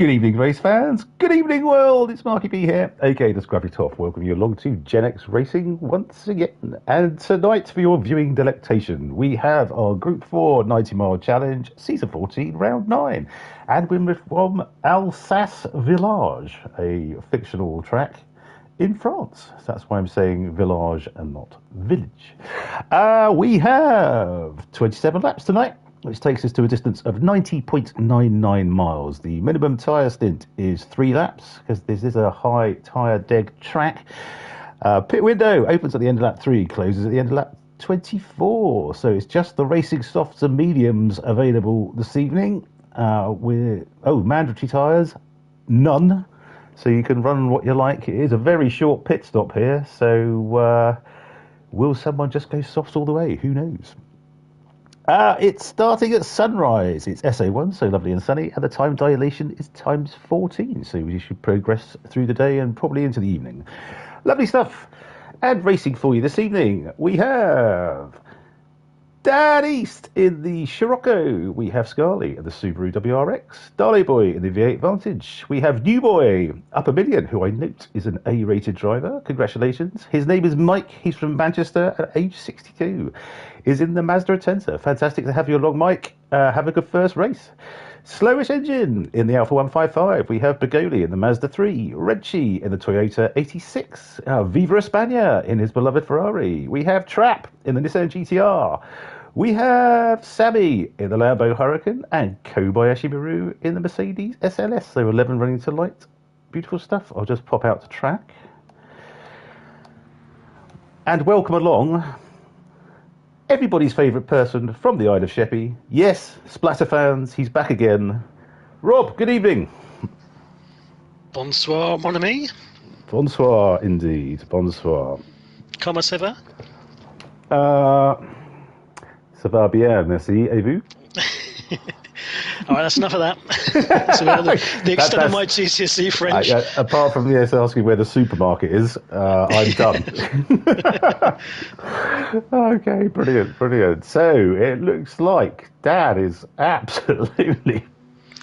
Good evening, race fans. Good evening, world. It's Marky B here, aka the Gr4. Welcome you along to Gen X Racing once again. And tonight, for your viewing delectation, we have our Group 4 90-mile challenge, Season 14, Round 9. And we're from Alsace Village, a fictional track in France. So that's why I'm saying village and not village. We have 27 laps tonight, which takes us to a distance of 90.99 miles. The minimum tyre stint is 3 laps, because this is a high tyre deg track. Pit window opens at the end of lap 3, closes at the end of lap 24. So it's just the racing softs and mediums available this evening. Mandatory tyres, none. So you can run what you like. It is a very short pit stop here. So will someone just go softs all the way? Who knows? It's starting at sunrise. It's SA1, so lovely and sunny, and the time dilation is times 14, so you should progress through the day and probably into the evening. Lovely stuff. And racing for you this evening, we have Dan East in the Scirocco. We have Scarley in the Subaru WRX. Darley Boy in the V8 Vantage. We have New Boy, up a million, who I note is an A-rated driver. Congratulations. His name is Mike. He's from Manchester at age 62. Is in the Mazda Atenza. Fantastic to have you along, Mike. Have a good first race. Slowish Engine in the Alpha 155. We have Begoli in the Mazda 3. Redchi in the Toyota 86. Viva España in his beloved Ferrari. We have Trap in the Nissan GTR. We have Sammy in the Lambo Huracan. And Kobayashi Maru in the Mercedes SLS. So 11 running to light. Beautiful stuff. I'll just pop out to track. And welcome along everybody's favourite person from the Isle of Sheppey. Yes, Splatter fans, he's back again. Rob, good evening. Bonsoir, mon ami. Bonsoir, indeed. Bonsoir. Comment ça va? Ça va bien, merci. Et vous? All right, that's enough of that. That's about the extent of my GCSE French. Apart from asking where the supermarket is, I'm done. Okay, brilliant. So it looks like Dad is absolutely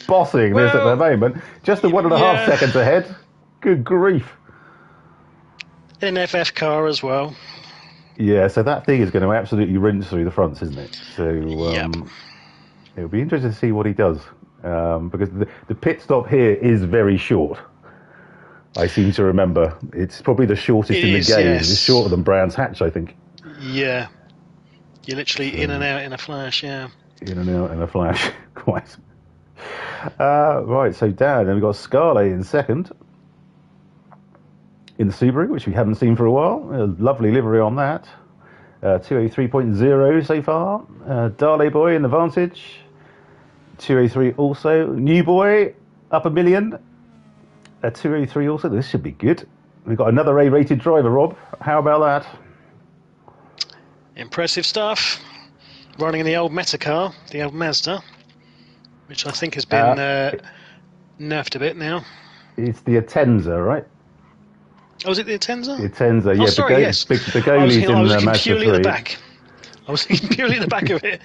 bossing this at the moment. Just the 1.5 seconds ahead. Good grief. In an FF car as well. Yeah, so that thing is going to absolutely rinse through the fronts, isn't it? So it'll be interesting to see what he does, because the pit stop here is very short. I seem to remember it's probably the shortest in the game. Yes. It's shorter than Brands Hatch, I think. Yeah, you're literally in and out in a flash. Yeah, in and out in a flash, quite. Right, so Dan, then we've got Scarlett in second in the Subaru, which we haven't seen for a while. A lovely livery on that. 203.0 so far. Darley Boy in the Vantage. 203 also. New Boy, up a million. 203 also. This should be good. We've got another A-rated driver, Rob. How about that? Impressive stuff. Running in the old Meta car, the old Mazda, which I think has been nerfed a bit now. It's the Atenza, right? Oh, was it the Atenza? The Atenza, yeah. Oh, sorry, yes. I was thinking purely at the back. I was thinking purely at the back of it,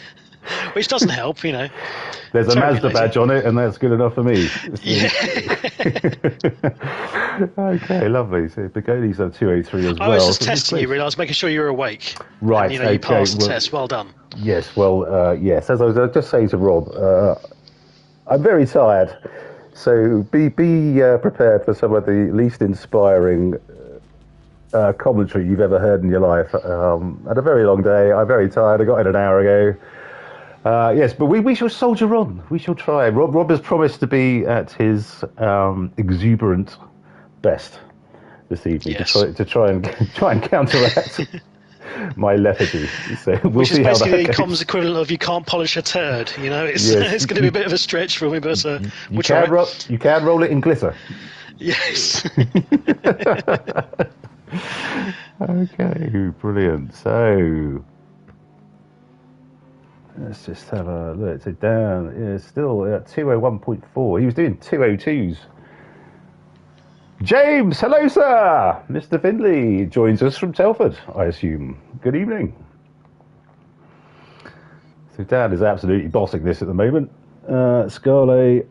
which doesn't help, you know. There's a Mazda badge on it, and that's good enough for me. Yeah. Okay, lovely. So Begoli's a 203 as well. I was just testing you, really. I was making sure you were awake. Right, and, you passed the test. Well done. Yes, yes. As I was just saying to Rob, I'm very tired. So be prepared for some of the least inspiring commentary you've ever heard in your life. Had a very long day. I'm very tired. I got in an hour ago. Yes, but we shall soldier on. We shall try. Rob has promised to be at his exuberant best this evening. Yes. to try and counteract my lethargy. So we'll Which is see how basically that the goes. comms equivalent of you can't polish a turd. You know, it's Yes. it's going to be a bit of a stretch for me, but you can roll it in glitter. Yes. Okay, brilliant. So let's just have a look. So Dan is still at 201.4. He was doing 202s. James, hello, sir. Mr. Findlay joins us from Telford, I assume. Good evening. So Dan is absolutely bossing this at the moment. Scarlett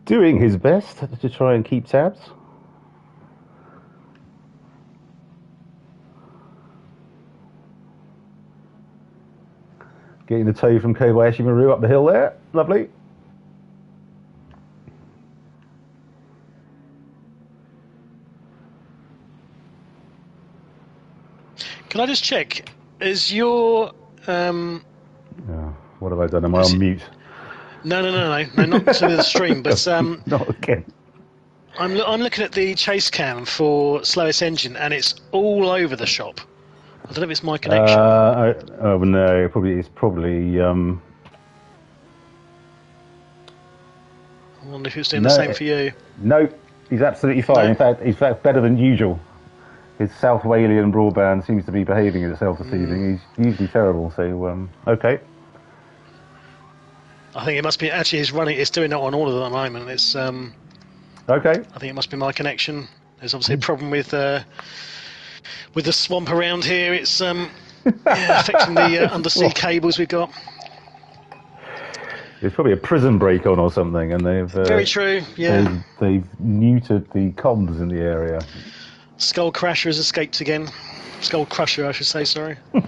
doing his best to try and keep tabs. Getting the tow from Kobayashi Maru up the hill there. Lovely. Can I just check? Is your what have I done? Am I on mute? No, not to the stream, but not again. I'm looking at the chase cam for slowest engine, and it's all over the shop. I don't know if it's my connection. Oh no, it's probably. I wonder if it's doing the same for you. No, he's absolutely fine. No? In fact, better than usual. His South Walian broadband seems to be behaving itself this evening. He's usually terrible, so okay. I think it must be actually. It's doing that on all of them at the moment. It's okay. I think it must be my connection. There's obviously a problem with the swamp around here. It's affecting the undersea cables we've got. There's probably a prison break on or something, and they've very true. Yeah, they've neutered the comms in the area. Skull Crusher has escaped again. Skull Crusher, I should say. Sorry. I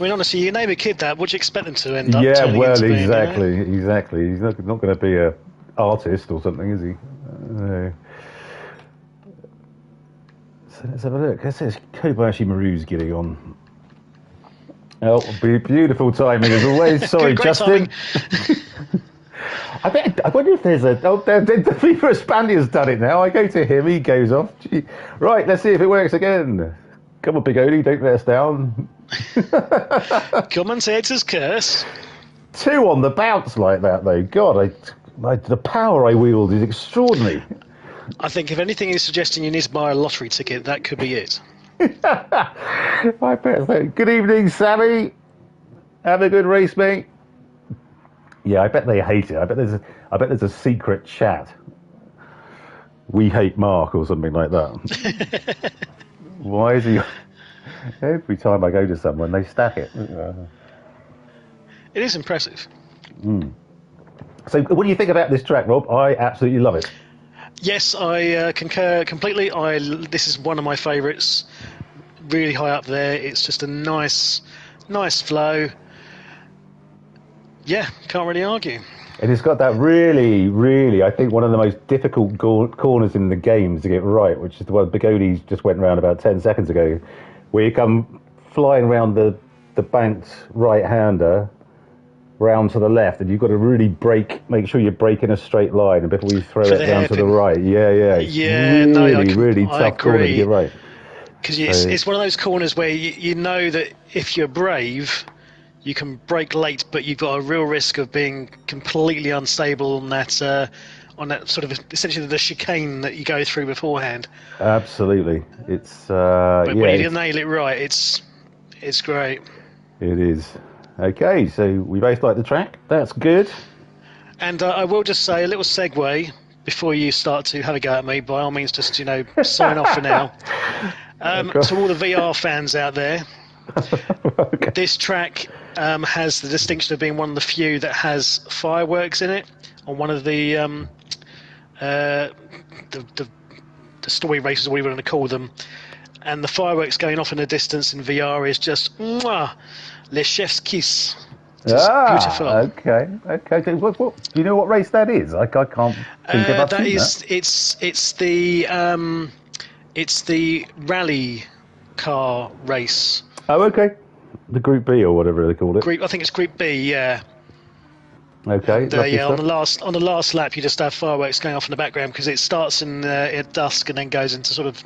mean, honestly, you name a kid that. What do you expect them to end up? Yeah, well, into exactly, being, you know? exactly. He's not going to be a artist or something, is he? So let's have a look. It says Kobayashi Maru's getting on. Oh, beautiful timing as always. Sorry, Justin. I wonder if there's the FIFA Spaniard's done it now. I go to him, he goes off. Gee. Right, let's see if it works again. Come on, Big Odie, don't let us down. Commentator's curse. 2 on the bounce like that, though. God, the power I wield is extraordinary. I think if anything is suggesting you need to buy a lottery ticket, that could be it. I bet so. Good evening, Sammy. Have a good race, mate. Yeah, I bet they hate it. I bet there's a secret chat. We hate Mark or something like that. Why is he? Every time I go to someone, they stack it. It is impressive. So, what do you think about this track, Rob? I absolutely love it. Yes, I concur completely. This is one of my favourites. Really high up there. It's just a nice flow. Yeah, can't really argue. And it's got that really, I think one of the most difficult corners in the game to get right, which is the one Big Odie just went around about 10 seconds ago, where you come flying around the banked right-hander round to the left, and you've got to really make sure you brake in a straight line and before you throw it down to the right. Yeah. It's really tough corner to get right. Because it's one of those corners where you know that if you're brave, you can brake late, but you've got a real risk of being completely unstable on that sort of essentially the chicane that you go through beforehand. Absolutely, it's. But when you nail it right, it's great. It is. Okay, so we both like the track. That's good. And I will just say a little segue before you start to have a go at me. By all means, just sign off for now. To all the VR fans out there, okay. This track has the distinction of being one of the few that has fireworks in it on one of the story races, or whatever you want to call them, and the fireworks going off in the distance in VR is just mwah, le chef's kiss. Beautiful. Okay. What, do you know what race that is? I can't think of that. It's the rally car race. Oh, okay. The Group B or whatever they called it. I think it's Group B, yeah. Okay. And, on the last lap, you just have fireworks going off in the background because it starts at dusk and then goes into sort of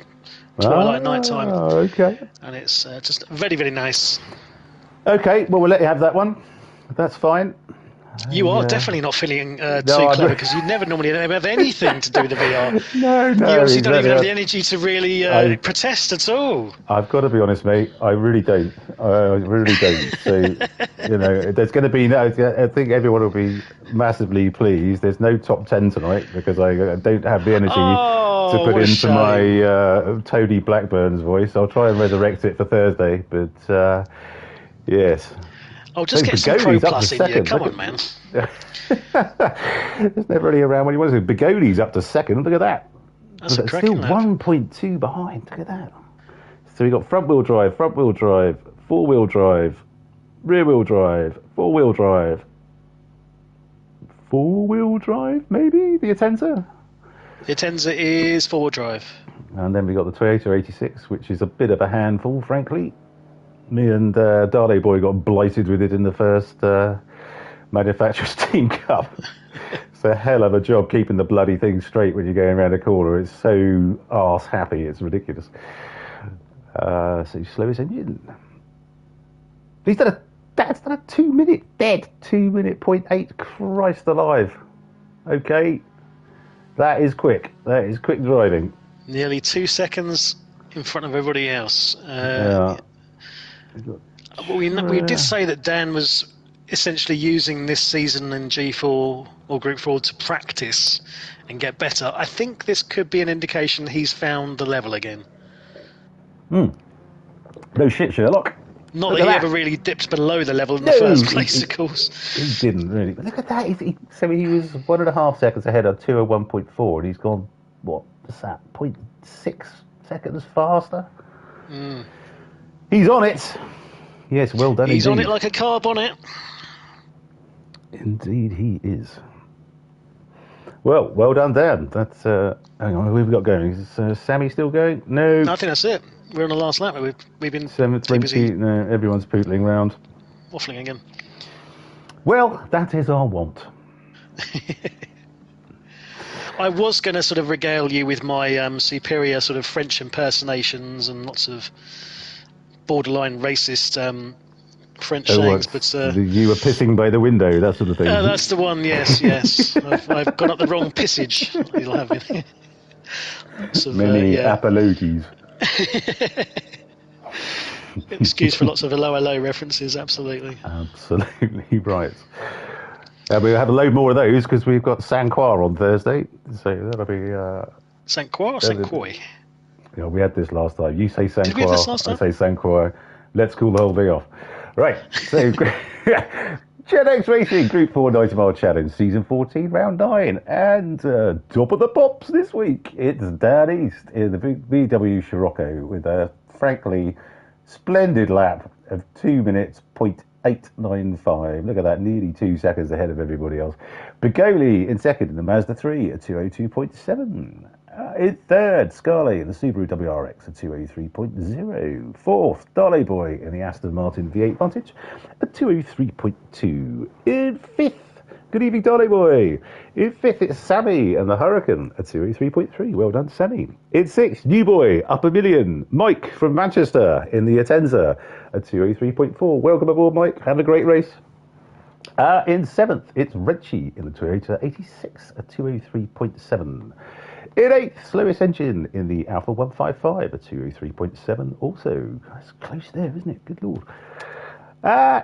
twilight night time. Oh, okay. And it's just very, very nice. Okay, well, we'll let you have that one. That's fine. You are definitely not feeling too clever because you never normally have anything to do with the VR. No. You obviously don't even have the energy to really protest at all. I've got to be honest, mate. I really don't. I really don't. So, there's going to be I think everyone will be massively pleased. There's no top 10 tonight because I don't have the energy to put into my Toady Blackburn's voice. I'll try and resurrect it for Thursday, but yes. Oh, just get some Pro Plus in you. Come on, man. It's never really around when you want to. Begoni's up to second. Look at that. That's a cracking still 1.2 behind. Look at that. So we got front-wheel drive, four-wheel drive, rear-wheel drive, four-wheel drive. Four-wheel drive, maybe? The Atenza? The Atenza is four-wheel drive. And then we got the Toyota 86, which is a bit of a handful, frankly. Me and Dale Boy got blighted with it in the first Manufacturers Team Cup. It's a hell of a job keeping the bloody thing straight when you're going around a corner. It's so arse happy, it's ridiculous. So slowest engine. That's done a 2 minute dead. 2 minute 0.8. Christ alive. Okay. That is quick. That is quick driving. Nearly 2 seconds in front of everybody else. Yeah. We did say that Dan was essentially using this season in G4 or Group 4 to practice and get better. I think this could be an indication he's found the level again. No shit, Sherlock. Not that he ever really dipped below the level in the first place, of course. He didn't really. But look at that. So he was 1.5 seconds ahead of 201.4, and he's gone, what's that, 0.6 seconds faster? He's on it. Yes, well done. He's indeed. on it like a car bonnet. Indeed, he is. Well done, Dan. That's hang on, who have we got going? Is Sammy still going? No. I think that's it. We're on the last lap. We've been 7:20. No, everyone's pootling round. Waffling again. Well, that is our want. I was going to sort of regale you with my superior sort of French impersonations and lots of borderline racist French sayings, but you were pissing by the window, that sort of thing. That's the one. Yes. I've gone up the wrong pissage. You'll have it. Many apologies. Excuse for lots of low references. Absolutely right. We'll have a load more of those because we've got Saint Croix on Thursday, so that'll be Saint Croix or Saint Croix. Yeah, we had this last time. You say Saint Croix, I say Saint Croix. Let's cool the whole thing off. Right. So GenX Racing Group 4 90-mile challenge, season 14, round 9, and top of the pops this week. It's Dan East in the VW Scirocco with a frankly splendid lap of 2 minutes 0.895. Look at that, nearly 2 seconds ahead of everybody else. Begoli in second in the Mazda 3 at 202.7. In third, Scarlett in the Subaru WRX at 203.0. Fourth, Dale Boy in the Aston Martin V8 Vantage at 203.2. In fifth, good evening, Dale Boy. In fifth, it's Sammy and the Hurricane at 203.3. Well done, Sammy. In sixth, New Boy, up a million. Mike from Manchester in the Atenza at 203.4. Welcome aboard, Mike. Have a great race. In seventh, it's Richie in the Toyota 86 at 203.7. In eighth, slowest engine in the Alpha 155 at 203.7. Also, that's close there, isn't it? Good Lord.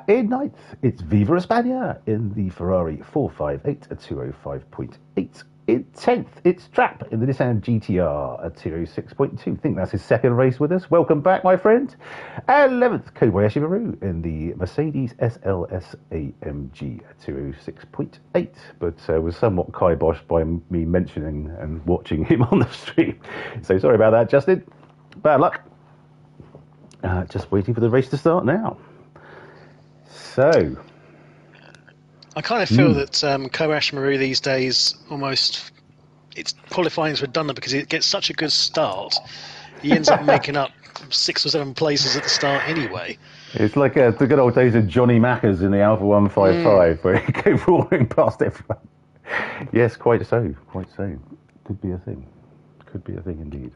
In ninth, it's Viva España in the Ferrari 458 at 205.8. In 10th, it's Trap in the Nissan GTR at 206.2. I think that's his second race with us. Welcome back, my friend. And 11th, Kobayashi Maru in the Mercedes SLS AMG at 206.8. But was somewhat kiboshed by me mentioning and watching him on the stream. So sorry about that, Justin. Bad luck. Just waiting for the race to start now. So... I kind of feel that Kobayashi Maru these days almost its qualifying is redundant because it gets such a good start. He ends up making up 6 or 7 places at the start anyway. It's like the good old days of Johnny Mackers in the Alpha 155 where he go roaring past everyone. Yes, quite so. Could be a thing. Could be a thing indeed.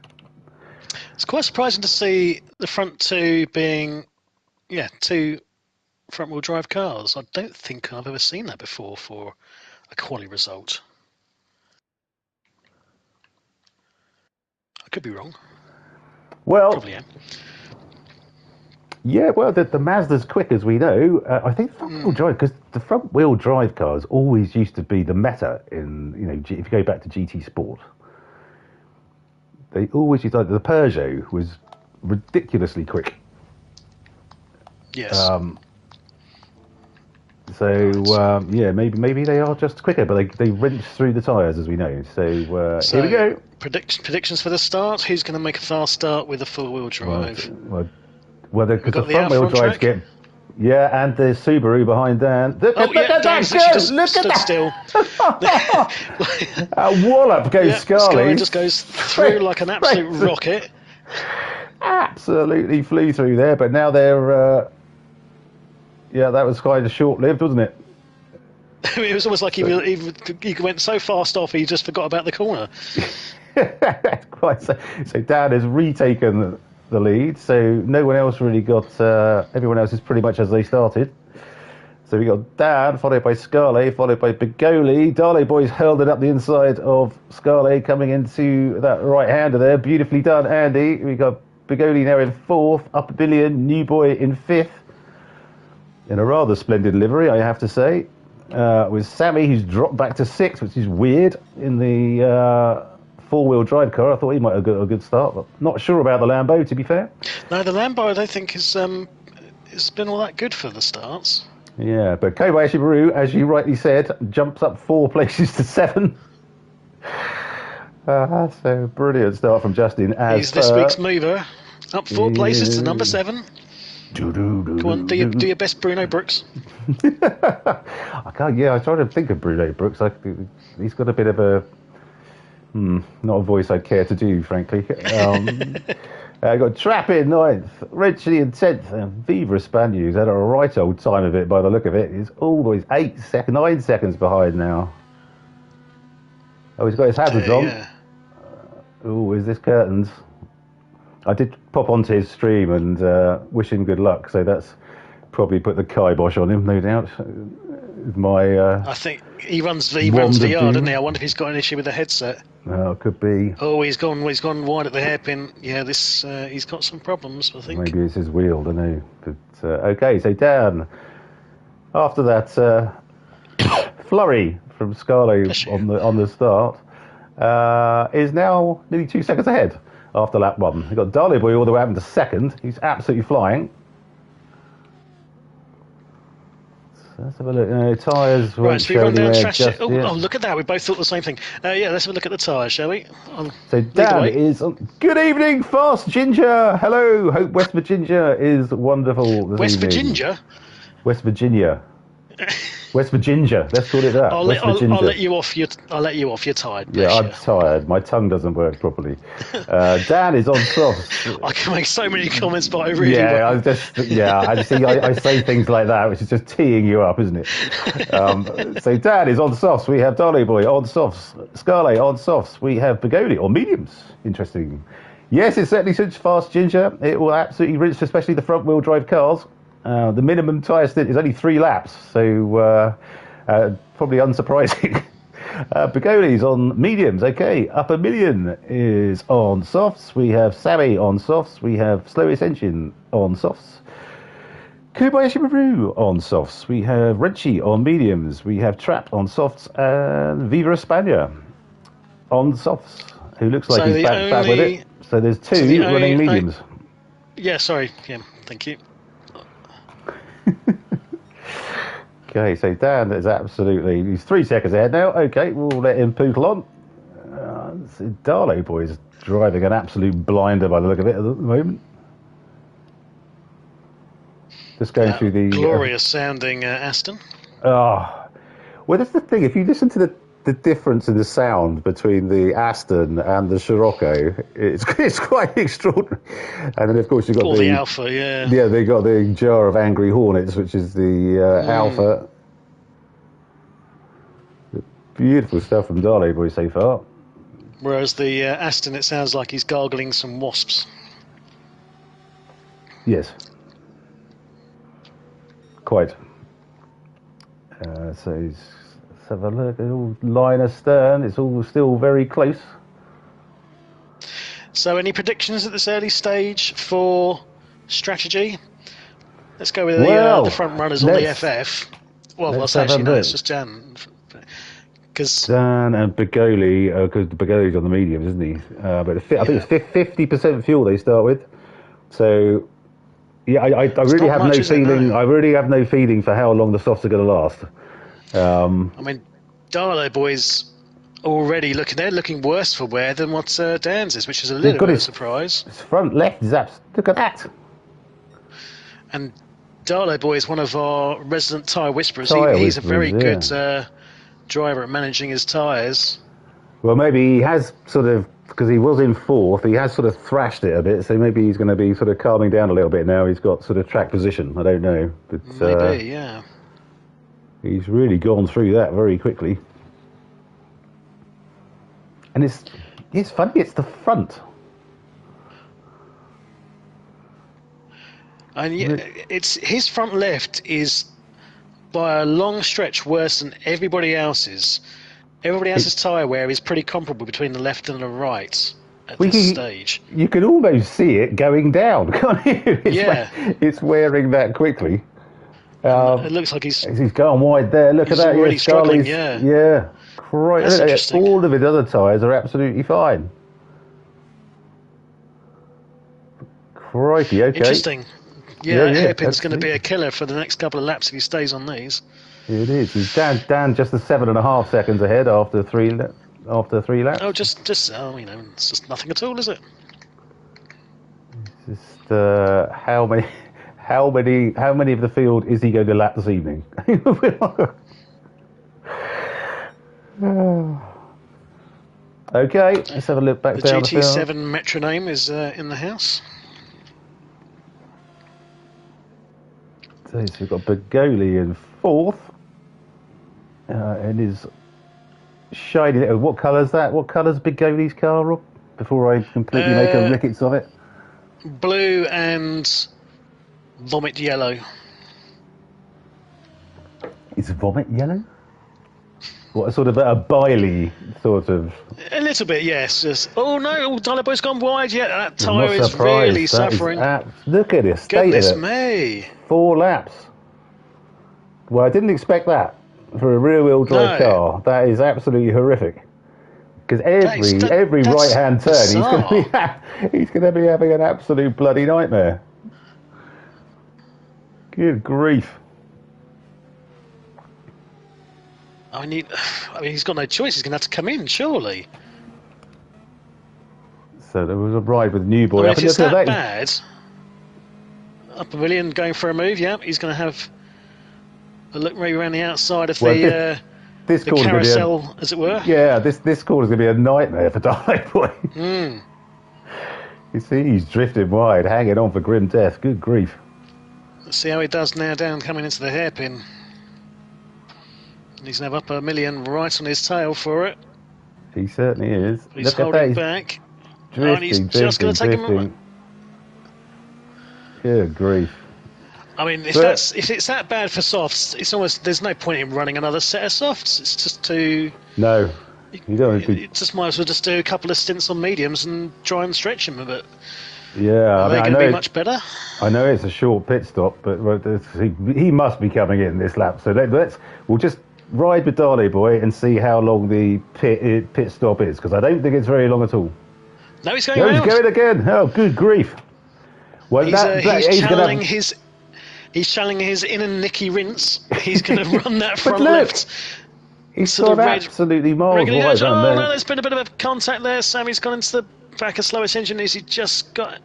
It's quite surprising to see the front two being, two front-wheel drive cars. I don't think I've ever seen that before for a quali result. I could be wrong. Well, probably am. Yeah, well, the Mazda's quick, as we know. I think front-wheel drive, because the front-wheel drive cars always used to be the meta in, if you go back to GT Sport. They always used, like, the Peugeot was ridiculously quick. Yes. So Right. yeah, maybe they are just quicker, but they wrench through the tyres, as we know. So here we go. Predictions for the start. Who's going to make a fast start with a four-wheel drive? Because We've the got the front Alfa wheel on drives track. get. Yeah, and the Subaru behind Dan. Look Oh at yeah, that Dan's literally go! just Look at stood that! still. Wallop goes Yeah, Scully Scully. just goes through like an absolute rocket. Absolutely flew through there, but now they're. Yeah, that was kind of short-lived, wasn't it? It was almost like he went so fast off he just forgot about the corner. Quite so Dan has retaken the lead, so no one else really got. Everyone else is pretty much as they started. So we got Dan, followed by Scarlet, followed by Bigoli. Darley Boy's held it up the inside of Scarlet, coming into that right-hander there. Beautifully done, Andy. We got Bigoli now in fourth, Up a Billion, New Boy in fifth. In a rather splendid livery, I have to say. With Sammy, who's dropped back to sixth, which is weird, in the four-wheel drive car. I thought he might have got a good start, but not sure about the Lambo, to be fair. No, the Lambo I don't think it's been all that good for the starts. Yeah, but Kobayashi Maru, as you rightly said, jumps up 4 places to 7. So brilliant start from Justin. He's this week's mover, up 4 places to number 7. Come on, do your best, Bruno Brooks. I can't. Yeah, I tried to think of Bruno Brooks. He's got a bit of a not a voice I'd care to do, frankly. I got Trap in 9th, Richie in 10th, and Viva Spanius had a right old time of it by the look of it. He's always 9 seconds behind now. Oh, he's got his hazards on. Yeah. Oh, is this curtains? I did pop onto his stream and wish him good luck, so that's probably put the kibosh on him, no doubt. I think he runs the yard, doesn't he? I wonder if he's got an issue with the headset. It could be. Oh, he's gone wide at the hairpin. Yeah, he's got some problems, I think. Maybe it's his wheel, I don't know. But okay, so Dan, after that flurry from Scarlo on the start, is now nearly 2 seconds ahead after lap 1. We've got Darley Boy all the way up into second. He's absolutely flying. So let's have a look. Tyres. Right, so we run down strategy. Oh, look at that. We both thought the same thing. Yeah, let's have a look at the tyres, shall we? So Dan is on. Good evening, Fast Ginger. Hello. Hope West Virginia is wonderful this evening. Virginia? West Virginia. West Virginia. Let's call it that. I'll let you off. You're tired. Yeah, I'm tired. My tongue doesn't work properly. Dan is on softs. I can make so many comments, but I really won't. I say things like that, which is just teeing you up, isn't it? So Dan is on softs. We have Darley Boy on softs. Scarlet on softs. We have Bigoli on mediums. Interesting. Yes, it certainly suits Fast Ginger. It will absolutely rinse, especially the front-wheel drive cars. The minimum tyre stint is only 3 laps, so probably unsurprising. Bigoli's on mediums, okay. Up a Million is on softs. We have Sammy on softs. We have Slowest Engine on softs. Kobayashi Maru on softs. We have Renchi on mediums. We have Trap on softs. And Viva Espana on softs, who looks like he's back with it. So there's 2 running mediums. Yeah, sorry. Yeah, thank you. Okay, so Dan is he's 3 seconds ahead now. Okay, we'll let him poodle on. Darlo Boy is driving an absolute blinder by the look of it at the moment. Just going through the glorious sounding Aston. Well, that's the thing. If you listen to the difference in the sound between the Aston and the Scirocco, it's quite extraordinary. And then, of course, you've got the Alpha, yeah. Yeah, they got the Jar of Angry Hornets, which is the Alpha. Beautiful stuff from Darley Boy so far. Whereas the Aston, it sounds like he's gargling some wasps. Yes. Quite. So let's have a look. All line astern. It's all still very close. So, any predictions at this early stage for strategy? Let's go with the front runners on the FF. Well, it's just Jan. Dan and Bigoli, because Bigoli's on the mediums, isn't he? But I think it's 50% fuel they start with. So Yeah, I really not have much, no is it? feeling. No. I really have no feeling for how long the softs are going to last. I mean, Darlow boys already they're looking worse for wear than what Dan's is, which is a They've little got bit of a surprise. his front left is look at that. And Darlow boy is one of our resident tyre whisperers. Tyre He's a whisperers, very good yeah. driver at managing his tyres. Well, maybe he has sort of, because he was in fourth, he has sort of thrashed it a bit, so maybe he's going to be sort of calming down a little bit now. He's got sort of track position. I don't know. But, Maybe, yeah. He's really gone through that very quickly. And it's funny, it's the front. And it's his front left is by a long stretch worse than everybody else's. Everybody else's tyre wear is pretty comparable between the left and the right at this stage. You can almost see it going down, can't you? It's wearing that quickly. It looks like he's going wide there. Look at that. Already struggling, yeah. Yeah. That's interesting. All of his other tyres are absolutely fine. Crikey, okay. Interesting. Yeah, hairpin's going to be a killer for the next couple of laps if he stays on these. It is. He's down just the 7.5 seconds ahead after three laps. Oh, it's just nothing at all, is it? Just how many of the field is he going to lap this evening? Okay, let's have a look back down the field. The GT7 metronome is in the house. So we've got Bergoli in fourth. And his shiny. What colour's that? What colour's Bergoli's car, Rob? Before I completely make a rickets of it. Blue and vomit yellow. Is vomit yellow? What, sort of a biley sort of? A little bit, yes. Oh no, Darlow boy's gone wide yet. That tyre is really suffering. Look at this. Goodness me. 4 laps. Well, I didn't expect that for a rear-wheel drive car. That is absolutely horrific. Because every right-hand turn, he's going to be having an absolute bloody nightmare. Good grief. I mean, he's got no choice. He's going to have to come in, surely. So there was a ride with New Boy. I mean, if it's that bad, up a million going for a move, yeah, he's going to have a look maybe around the outside of the carousel, as it were. Yeah, this corner is going to be a nightmare for Darlow Boy. You see, he's drifting wide, hanging on for grim death. Good grief. Let's see how he does now down coming into the hairpin. He's going to have up a million right on his tail for it. He certainly is. He's holding back. Drifting, and he's just going to take him. Good grief. I mean, if it's that bad for softs, it's almost there's no point in running another set of softs. It's just too. No, you don't. You just might as well just do a couple of stints on mediums and try and stretch him a bit. Yeah, are they going to be much better? I know it's a short pit stop, but he must be coming in this lap. So we'll just ride with Darlow Boy and see how long the pit stop is, because I don't think it's very long at all. No, he's going around. He's going again. Oh, good grief. Well, he's channeling his inner Nicky Rince. He's going to run that front left. He's got absolutely miles wide. Oh, no, there's been a bit of a contact there. Sammy's gone into the back of slowest engine. He just got,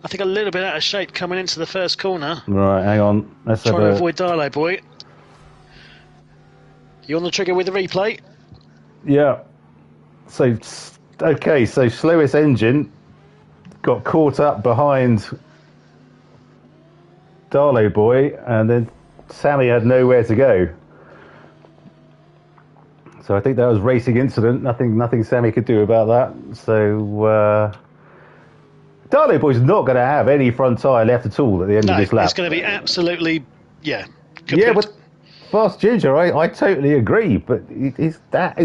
I think, a little bit out of shape coming into the first corner. Right, hang on. Let's trying to avoid Darlow Boy. You on the trigger with the replay? Yeah. So slowest engine got caught up behind Darlow Boy, and then Sammy had nowhere to go. So I think that was racing incident. Nothing Sammy could do about that. So Darlow Boy's not going to have any front tyre left at all at the end of this lap. It's going to be absolutely, yeah, but Fast Ginger, I totally agree. But he's gone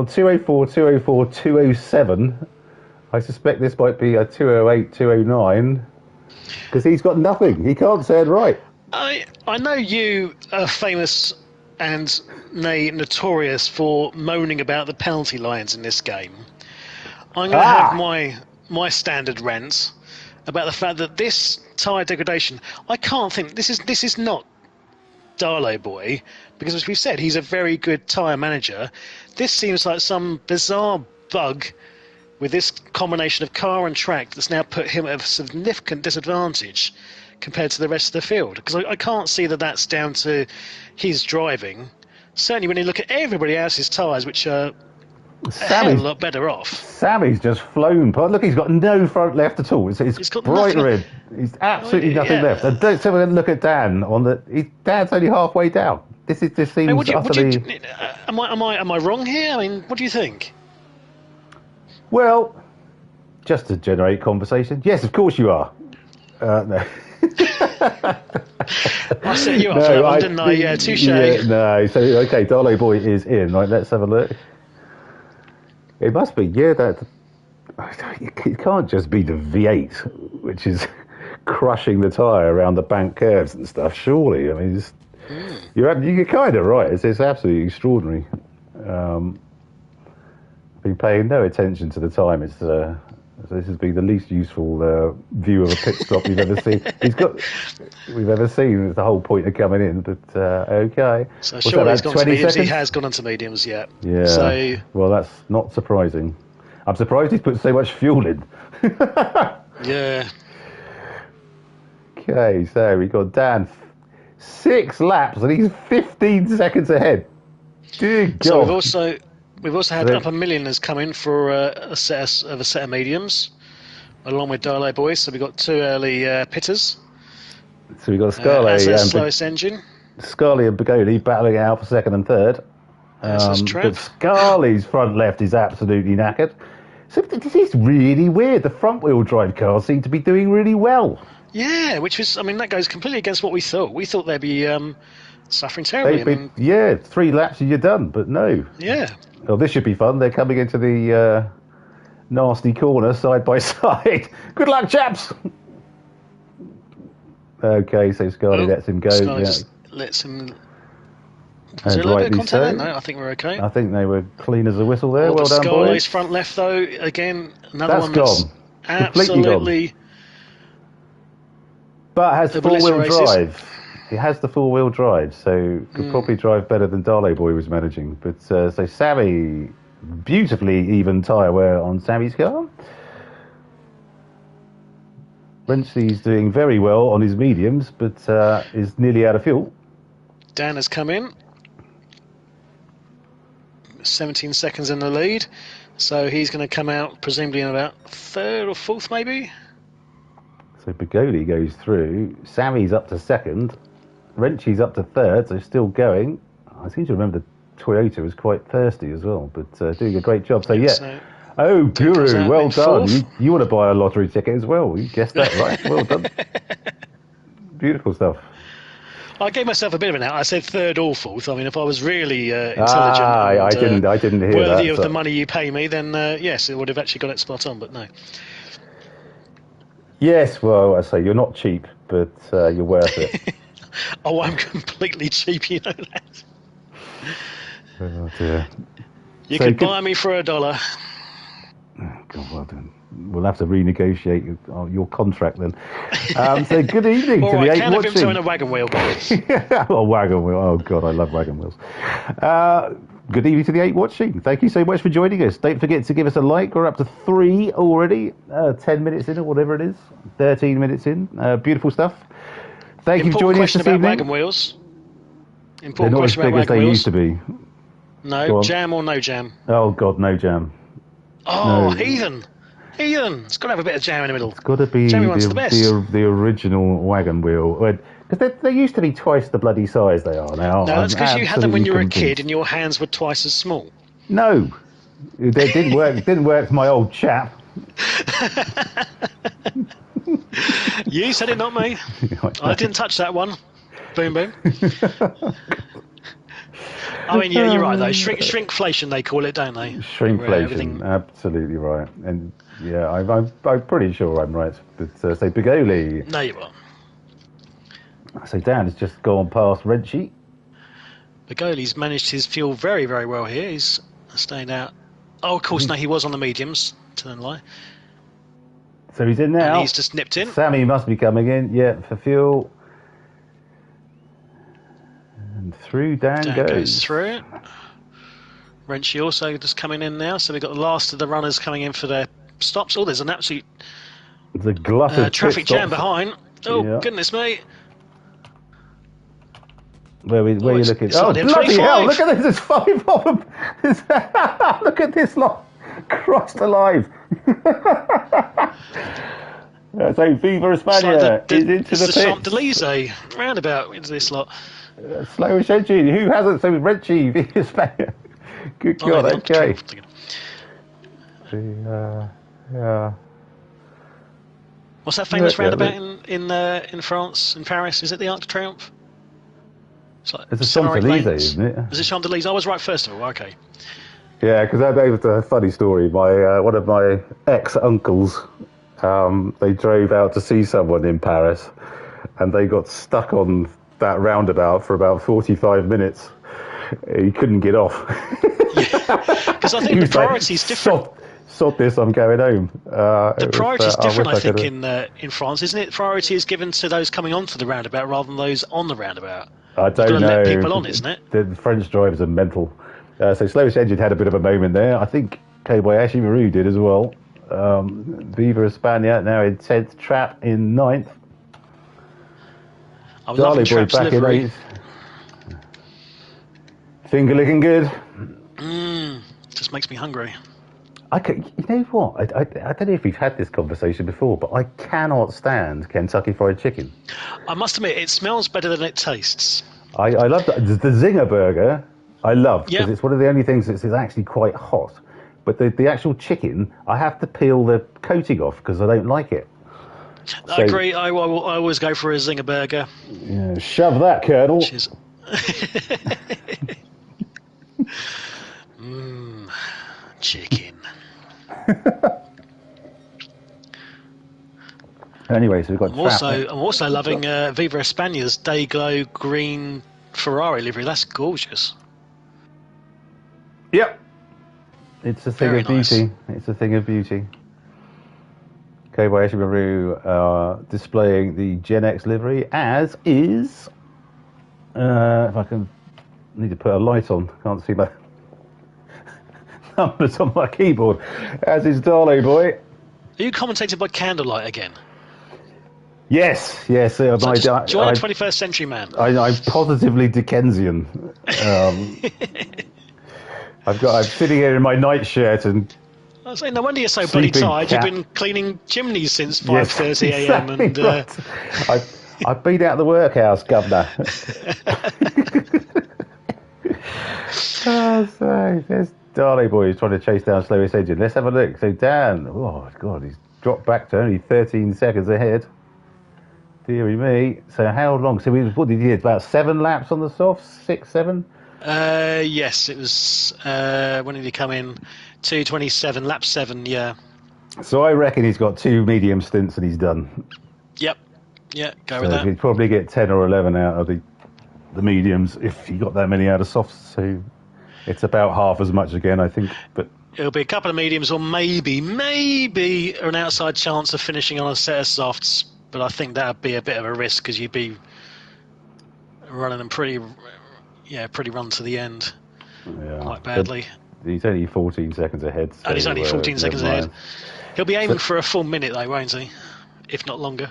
204, 204, 207. I suspect this might be a 208, 209. Because he's got nothing. He can't turn right. I know you are famous and notorious for moaning about the penalty lines in this game. I'm going to have my standard rant, about the fact that this tyre degradation, I can't think this is not Darlow Boy, because as we've said, he's a very good tyre manager. This seems like some bizarre bug with this combination of car and track that's now put him at a significant disadvantage compared to the rest of the field. Because I can't see that that's down to his driving. Certainly when you look at everybody else's tyres, which are a hell of a lot better off. Sammy's just flown past. Look, he's got no front left at all. It's got bright nothing. red. He's absolutely nothing left. And don't ever look at Dan on the. Dan's only halfway down. This seems utterly. Am I wrong here? I mean, what do you think? Well, just to generate conversation. Yes, of course you are. No. I set you up for that one, didn't I? Yeah, touche. Yeah, no, so okay, Darlow Boy is in. Right, let's have a look. It must be, yeah. It can't just be the V8, which is crushing the tyre around the bank curves and stuff. Surely, I mean, you're kind of right. It's absolutely extraordinary. Been paying no attention to the time. It's this has been the least useful view of a pit stop we've ever seen. We've ever seen. It's the whole point of coming in. But okay. So sure, he's gone to mediums. He has gone onto mediums yet. Yeah. So well, that's not surprising. I'm surprised he's put so much fuel in. Yeah. Okay, so we got Dan 6 laps and he's 15 seconds ahead. Dear God. So we've also had Upper Million has come in for a set of mediums, along with Darlow Boys. So we've got 2 early pitters. So we've got Scarlett as their slowest engine. Scarlett and Bagoli battling it out for second and third. But Scarley's front left is absolutely knackered. So this is really weird. The front wheel drive cars seem to be doing really well. Yeah, which was, I mean, that goes completely against what we thought. We thought they'd be suffering terribly. 3 laps and you're done, but no. Yeah. Well, this should be fun. They're coming into the nasty corner side by side. Good luck, chaps. Okay, so Scarlett lets him go. Scarlett just lets him. Was there a little bit of contact there? No, I think we're okay. I think they were clean as a whistle there. Well done, Scarlett's boys. front left, though, again, another That's one that's gone. absolutely Gone. But has 4-wheel drive. It has the 4-wheel drive, so could probably drive better than Darlow Boy was managing. But so Sammy, beautifully even tyre wear on Sammy's car. Wrenchey's doing very well on his mediums, but is nearly out of fuel. Dan has come in. 17 seconds in the lead. So he's going to come out presumably in about 3rd or 4th, maybe. So Bagoli goes through. Sammy's up to 2nd. Wrenchey's up to 3rd, so still going. I seem to remember the Toyota was quite thirsty as well, but doing a great job. So oh, Guru, well done. You want to buy a lottery ticket as well. You guessed that right. Well done. Beautiful stuff. I gave myself a bit of an out. I said 3rd or 4th. I mean, if I was really intelligent, I didn't hear worthy that, of the money you pay me, then yes, it would have actually got it spot on. But no. Yes, well, I say you're not cheap, but you're worth it. Oh, I'm completely cheap, you know that. Oh dear. You could buy me for $1. Oh, God, well done. We'll have to renegotiate your contract then. So good evening to the 8 can watching. Have him in a wagon wheel. Oh, wagon wheel. Oh, God, I love wagon wheels. Good evening to the 8 watching. Thank you so much for joining us. Don't forget to give us a like. We're up to 3 already. 10 minutes in or whatever it is. 13 minutes in. Beautiful stuff. Thank you for joining us this evening. Wagon wheels. They're not as big as they used to be. No, jam or no jam? Oh, God, no jam. Oh, no. Heathen. It's got to have a bit of jam in the middle. It's got to be the original wagon wheel. Because they used to be twice the bloody size they are now. No, that's because you had them when you were a kid and your hands were twice as small. No. It didn't work. It didn't work for my old chap. You said it, not me. I didn't touch that one. Boom, boom. I mean, yeah, you're right, though. Shrinkflation, they call it, don't they? Shrinkflation, absolutely right. And, yeah, I'm pretty sure I'm right. But, say, Bagoli. No, you are. So, Dan has just gone past Wrenchey. Bagoli's managed his fuel very, very well here. He's staying out. Oh, of course, no, he was on the mediums. Turn lie. So he's in now. And he's just nipped in. Sammy must be coming in. Yeah, for fuel. And through Dan goes through. Wrenchy also just coming in now. So we've got the last of the runners coming in for their stops. Oh, there's an absolute traffic jam behind. Oh, yeah. Goodness me. Where are you looking? Oh, bloody hell, look at this. There's 5 of them. Look at this lot. Crossed alive. So Viva España is into the Champs-Élysées roundabout into this lot. Slowish engine. Who hasn't? So Wrenchy, Viva España. Good God, okay. Yeah. What's that famous roundabout in France, in Paris? Is it the Arc de Triomphe? It's like the Champs-Élysées, isn't it? Is it Champs-Élysées? I was right first of all. Okay. Yeah, because that was a funny story. One of my ex-uncles, they drove out to see someone in Paris, and they got stuck on that roundabout for about 45 minutes. He couldn't get off. Because I think the priority is different. Sod this, I'm going home. The priority is different, I think, in France, isn't it? Priority is given to those coming onto the roundabout rather than those on the roundabout. I don't know. Let people on, isn't it? The French drivers are mental. So Slowish Engine had a bit of a moment there. I think Kobayashi Maru did as well. Viva España now in 10th, Trap in 9th. I'm loving Trap's livery. Finger looking good. Just makes me hungry. You know what? I don't know if we've had this conversation before, but I cannot stand Kentucky Fried Chicken. I must admit, it smells better than it tastes. I love the Zinger Burger. I love because it's one of the only things that's actually quite hot. But the actual chicken, I have to peel the coating off because I don't like it. I agree. I always go for a Zinger Burger. Yeah, shove that, Colonel. Chicken. Anyway, so we've got. I'm also loving Viva España's Day Glow green Ferrari livery. That's gorgeous. Yep. It's a thing of beauty. It's a thing of beauty. Kobayashi Maru displaying the Gen X livery, as is. If I can, need to put a light on. Can't see my numbers on my keyboard. As is Darlow Boy. Are you commentated by candlelight again? Yes. Join a 21st century man. I'm positively Dickensian. I'm sitting here in my nightshirt and. I was saying, no wonder you're so bloody tired. You've been cleaning chimneys since 5:30 a.m. Exactly right. I've been out of the workhouse, Governor. So there's Darley Boy who's trying to chase down Slowish Engine. Let's have a look. So Dan, oh God, he's dropped back to only 13 seconds ahead. Deary me. So how long? So what did he do? About 7 laps on the softs? 6, 7? Yes, it was. When did he come in? 2:27, lap 7. Yeah. So I reckon he's got 2 medium stints and he's done. Yep. Yeah, go with that. He'd probably get 10 or 11 out of the mediums if he got that many out of softs. So it's about half as much again, I think. But it'll be a couple of mediums or maybe an outside chance of finishing on a set of softs. But I think that would be a bit of a risk because you'd be running them pretty run to the end quite badly. He's only 14 seconds ahead. So, and he's only 14 seconds ahead. He'll be aiming for a full minute though, won't he? If not longer.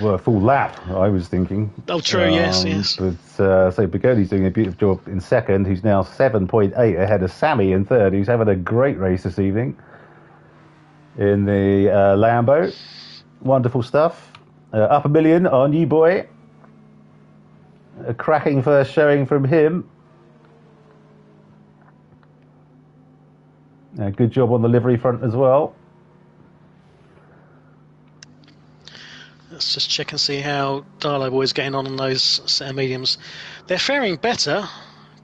Well, a full lap, I was thinking. Oh, true, yes. But so Bugoni's doing a beautiful job in second, who's now 7.8 ahead of Sammy in third, who's having a great race this evening in the Lambo. Wonderful stuff. Up a million, our new boy. A cracking first showing from him. Good job on the livery front as well. Let's just check and see how Darlow Boy's getting on those set of mediums. They're faring better,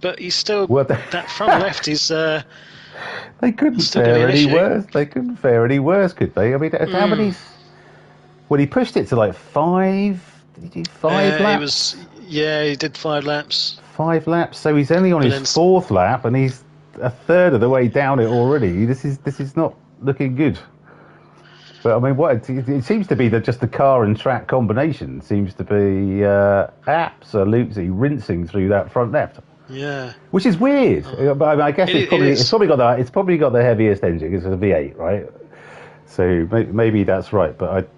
but he's still that front left is. They couldn't fare any worse. They couldn't fare any worse, could they? I mean, how many? Well, he pushed it to like 5. Did he do 5 laps? He did 5 laps. 5 laps. So he's only on his 4th lap, and he's a third of the way down it already. This is not looking good. But I mean, it seems to be that just the car and track combination seems to be absolutely rinsing through that front left. Yeah, which is weird. But I mean, I guess it's probably got the heaviest engine. It's a V8, right? So maybe that's right. But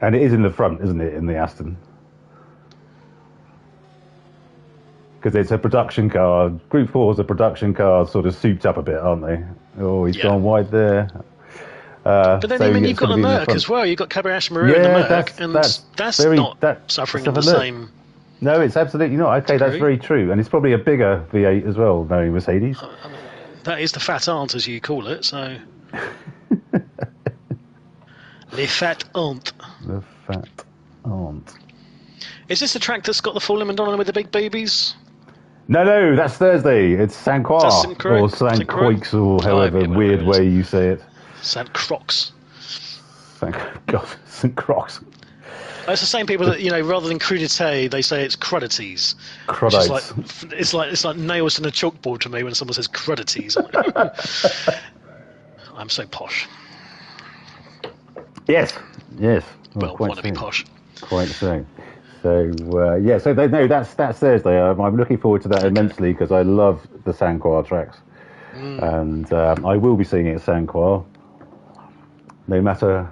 and it is in the front, isn't it, in the Aston? Because it's a production car. Group 4 is a production car, sort of souped up a bit, aren't they? Oh, he's gone wide there. But then you've got the Merc as well. You've got Kobayashi Maru in the Merc, and that's not suffering the same. No, it's absolutely not. Okay, that's very true. And it's probably a bigger V8 as well, knowing Mercedes. I mean, that is the fat aunt, as you call it, so... The fat aunt. The fat aunt. Is this the track that's got the full Madonna with the big babies? No, that's Thursday. It's Saint Croix or Saint Croix or however weird way you say it. Saint Croix. Saint Croix. It's the same people that, rather than crudité, they say it's crudities. Crudites. It's like nails in a chalkboard to me when someone says crudities. I'm so posh. Yes. Well, want to be posh. Quite so. So that's Thursday. I'm looking forward to that immensely because I love the Saint Croix tracks, and I will be seeing it at Saint Croix. No matter.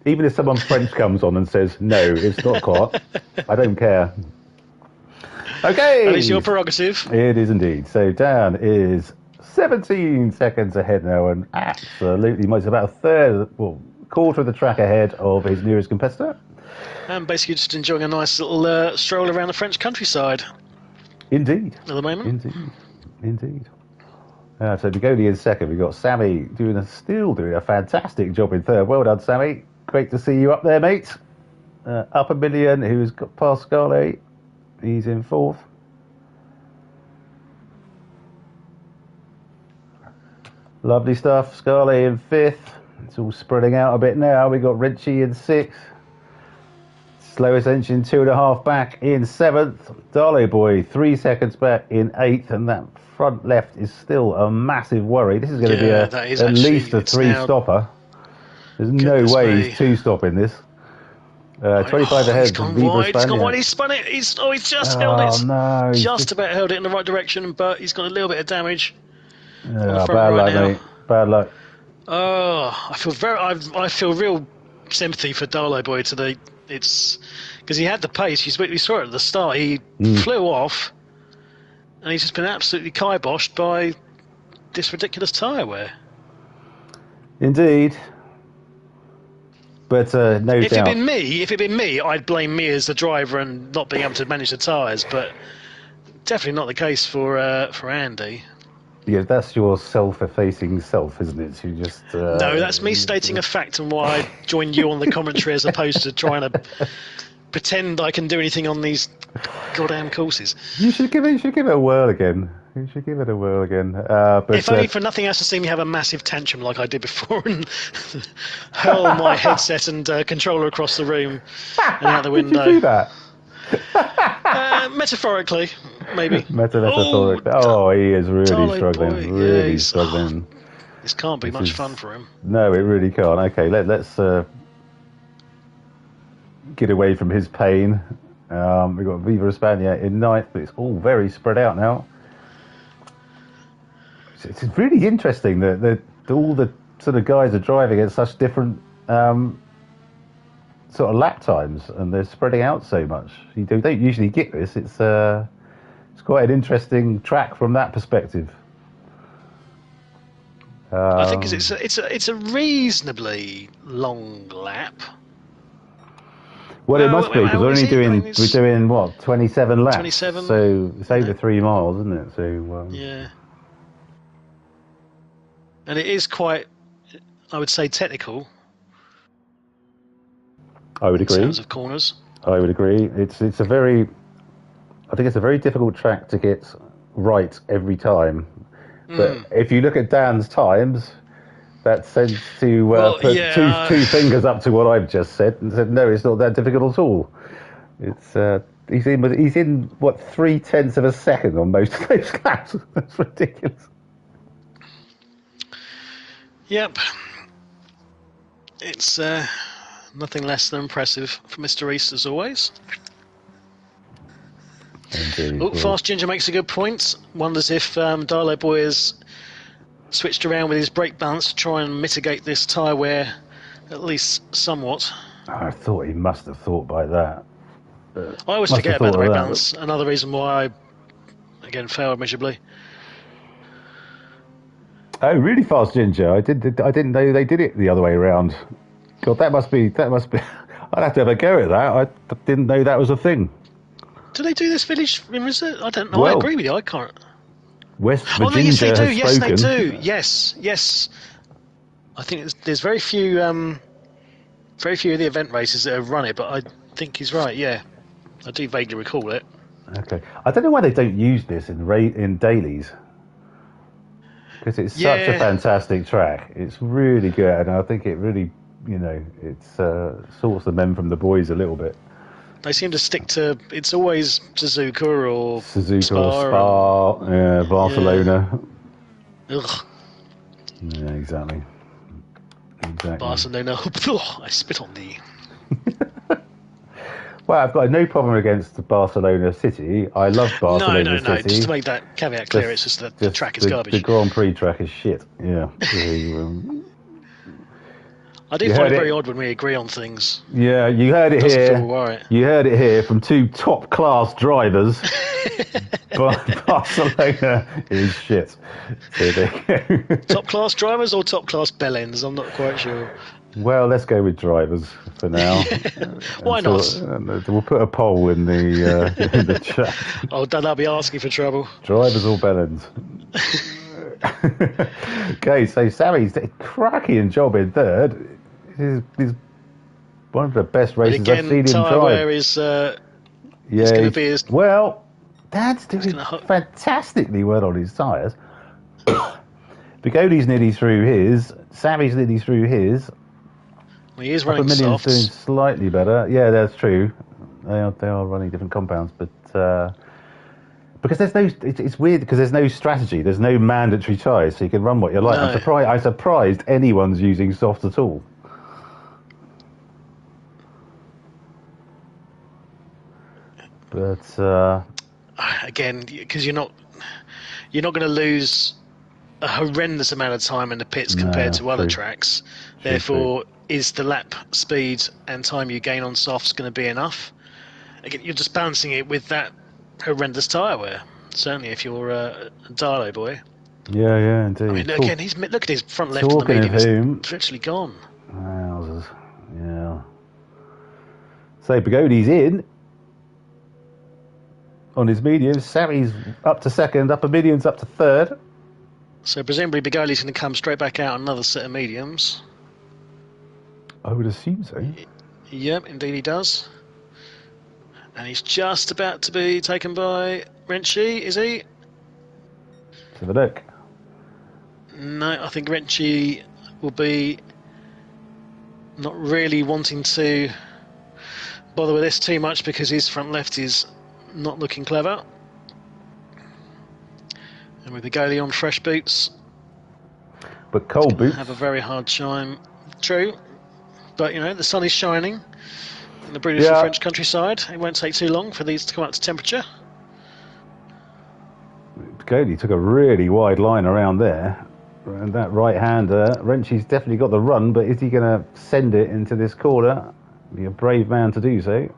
Even if someone French comes on and says, no, it's not Croix, I don't care. Okay. That is your prerogative. It is indeed. So Dan is 17 seconds ahead now and absolutely, it's about quarter of the track ahead of his nearest competitor. And basically just enjoying a nice little stroll around the French countryside. Indeed. At the moment. Indeed. So to go in second, we've got Sammy still doing a fantastic job in third. Well done, Sammy. Great to see you up there, mate. Up a million, who's got past Scarlett. He's in fourth. Lovely stuff. Scarlett in fifth. It's all spreading out a bit now. We've got Richie in sixth. Slowest engine 2.5 back in seventh. Darlow Boy 3 seconds back in eighth, and that front left is still a massive worry. This is going to be at least a three-stopper. There's no way he's two-stopping this. 25 ahead. He's gone wide. He's spun it. He's just held it. No, just about held it in the right direction, but he's got a little bit of damage. Bad luck, mate. Bad luck. Oh, I feel real sympathy for Darlow Boy today. It's because he had the pace. We saw it at the start. He flew off, and he's just been absolutely kiboshed by this ridiculous tyre wear. Indeed. But no doubt. If it'd been me, I'd blame me as the driver and not being able to manage the tyres. But definitely not the case for Andy. Yeah, that's your self-effacing self, isn't it? You just no, that's me stating a fact and why I joined you on the commentary as opposed to trying to pretend I can do anything on these goddamn courses. You should give it a whirl again. But if only for nothing else to see me have a massive tantrum like I did before and hurl my headset and controller across the room and out the window. Did you do that? Metaphorically, maybe. Metaphorically. Oh, he is really struggling. Struggling. This can't be much fun for him. No, it really can't. Okay, let's get away from his pain. We've got Viva España in ninth, but it's all very spread out now. It's really interesting that all the sort of guys are driving at such different sort of lap times, and they're spreading out so much. You don't usually get this. It's quite an interesting track from that perspective. I think it's a reasonably long lap. Well, it must be because we're doing what 27 laps. 27. So it's over 3 miles, isn't it? So yeah. And it is quite, I would say, technical. I would agree. In terms of corners. I would agree. I think it's a very difficult track to get right every time. But if you look at Dan's times, that tends to put two fingers up to what I've just said and said, no, it's not that difficult at all. It's he's in what 0.3 of a second on most of those laps. That's ridiculous. Yep. It's nothing less than impressive for Mr. East as always. Indeed. Oh, Fast Ginger makes a good point. Wonders if Darlow Boy has switched around with his brake balance to try and mitigate this tyre wear at least somewhat. I thought he must have thought by that. I always forget about the brake balance. Another reason why I, again, failed miserably. Oh, really, Fast Ginger? I didn't know they did it the other way around. God, that must be. I'd have to have a go at that. I didn't know that was a thing. Do they do this village? I don't know. Well, I agree with you. I can't. West Virginia. Oh no, yes they do. Yes spoken. they do. Yes. I think there's very few of the event races that have run it, but I think he's right. Yeah, I do vaguely recall it. Okay, I don't know why they don't use this in dailies. Because it's such a fantastic track. It's really good, and I think it really, it sorts the men from the boys a little bit. They seem to stick to, it's always Suzuka or Spa, Barcelona. Yeah. Ugh. Yeah, exactly. Barcelona. I spit on thee. Well, I've got no problem against the Barcelona City. I love Barcelona City. No. Just to make that caveat clear, it's just the track is garbage. The Grand Prix track is shit. Yeah. I do find it very odd when we agree on things. Yeah, you heard it here. Feel right. You heard it here from two top-class drivers. Barcelona is shit. So there you go. Top-class drivers or top-class bellends? I'm not quite sure. Well, let's go with drivers for now. Why not? We'll put a poll in the chat. Oh, I'll be asking for trouble. Drivers or bellends? Okay, so Sammy's did a cracking job in third. He's one of the best races I've seen him drive. Is going to be his... Well, Dad's doing fantastically well on his tyres. Bigoli's nearly through his. Sammy's nearly through his. Well, he is running softs. Doing slightly better. Yeah, that's true. They are running different compounds, but because there's no, it's weird because there's no strategy. There's no mandatory tyres, so you can run what you like. No. I'm surprised anyone's using softs at all. But again, because you're not going to lose a horrendous amount of time in the pits compared to other tracks. Therefore, is the lap speed and time you gain on softs going to be enough? Again, you're just balancing it with that horrendous tyre wear. Certainly, if you're a Darlow boy. Yeah, indeed. I mean, again, look at his front left on the medium. It's virtually gone. Yeah. So Bigoli's in. On his mediums, Sammy's up to second, upper mediums up to third. So presumably Bigoli's going to come straight back out on another set of mediums. I would assume so. Yep, indeed he does. And he's just about to be taken by Renchi, is he? Let's have a look. No, I think Renchi will be not really wanting to bother with this too much because his front left is not looking clever. And with Bigoli on fresh boots. But cold boots. Have a very hard time. True. But, the sun is shining in the British and French countryside. It won't take too long for these to come up to temperature. Bigoli took a really wide line around there. And that right-hander, Renchi's definitely got the run, but is he going to send it into this corner? Be a brave man to do so.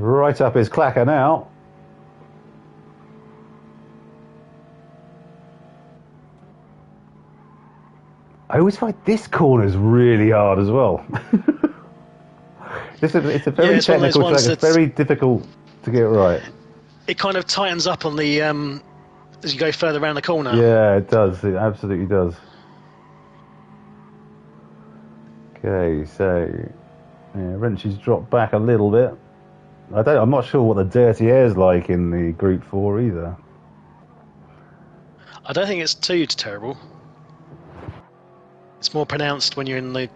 Right up his clacker now. I always find this corner's really hard as well. It's a very technical track. It's very difficult to get right. It kind of tightens up on the as you go further around the corner. Yeah, it does. It absolutely does. Okay, so Renchi's dropped back a little bit. I'm not sure what the dirty air's like in the Group 4 either. I don't think it's too terrible. It's more pronounced when you're in the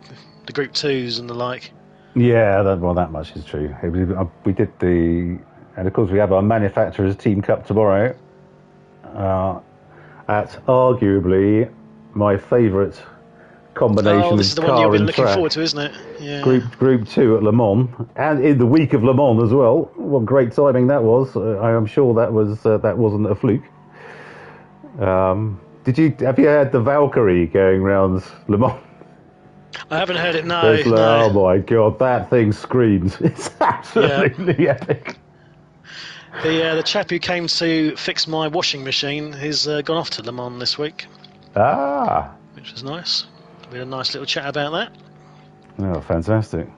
Group 2s and the like. Yeah, that much is true. We did and of course we have our manufacturers team cup tomorrow. And at arguably my favourite combination this is of the one car you've been and looking track. forward to, isn't it? Yeah. Group 2 at Le Mans, and in the week of Le Mans as well. What great timing that was! I am sure that wasn't a fluke. Have you heard the Valkyrie going round Le Mans? I haven't heard it. No, It's like, no. oh my god, that thing screams! It's absolutely epic. The chap who came to fix my washing machine has gone off to Le Mans this week. Which was nice. We had a nice little chat about that. Oh, fantastic!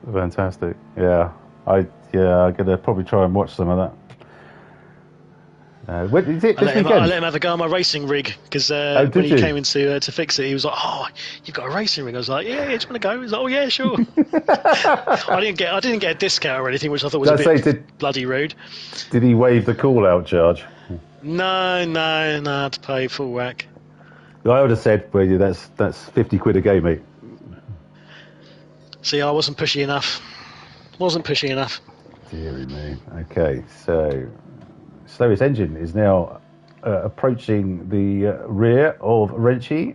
Yeah, I'm gonna probably try and watch some of that. When is it this weekend? I let him have a go on my racing rig because when he came in to fix it, he was like, "Oh, you've got a racing rig." I was like, "Yeah, do you want to go?" He was like, "Oh yeah, sure." I didn't get a discount or anything, which I thought was bloody rude. Did he waive the call-out charge? No, I had to pay full whack. I would have said, well, that's £50 a go, mate. See, I wasn't pushy enough. Deary me. Okay, so slowest engine is now approaching the rear of Renchi.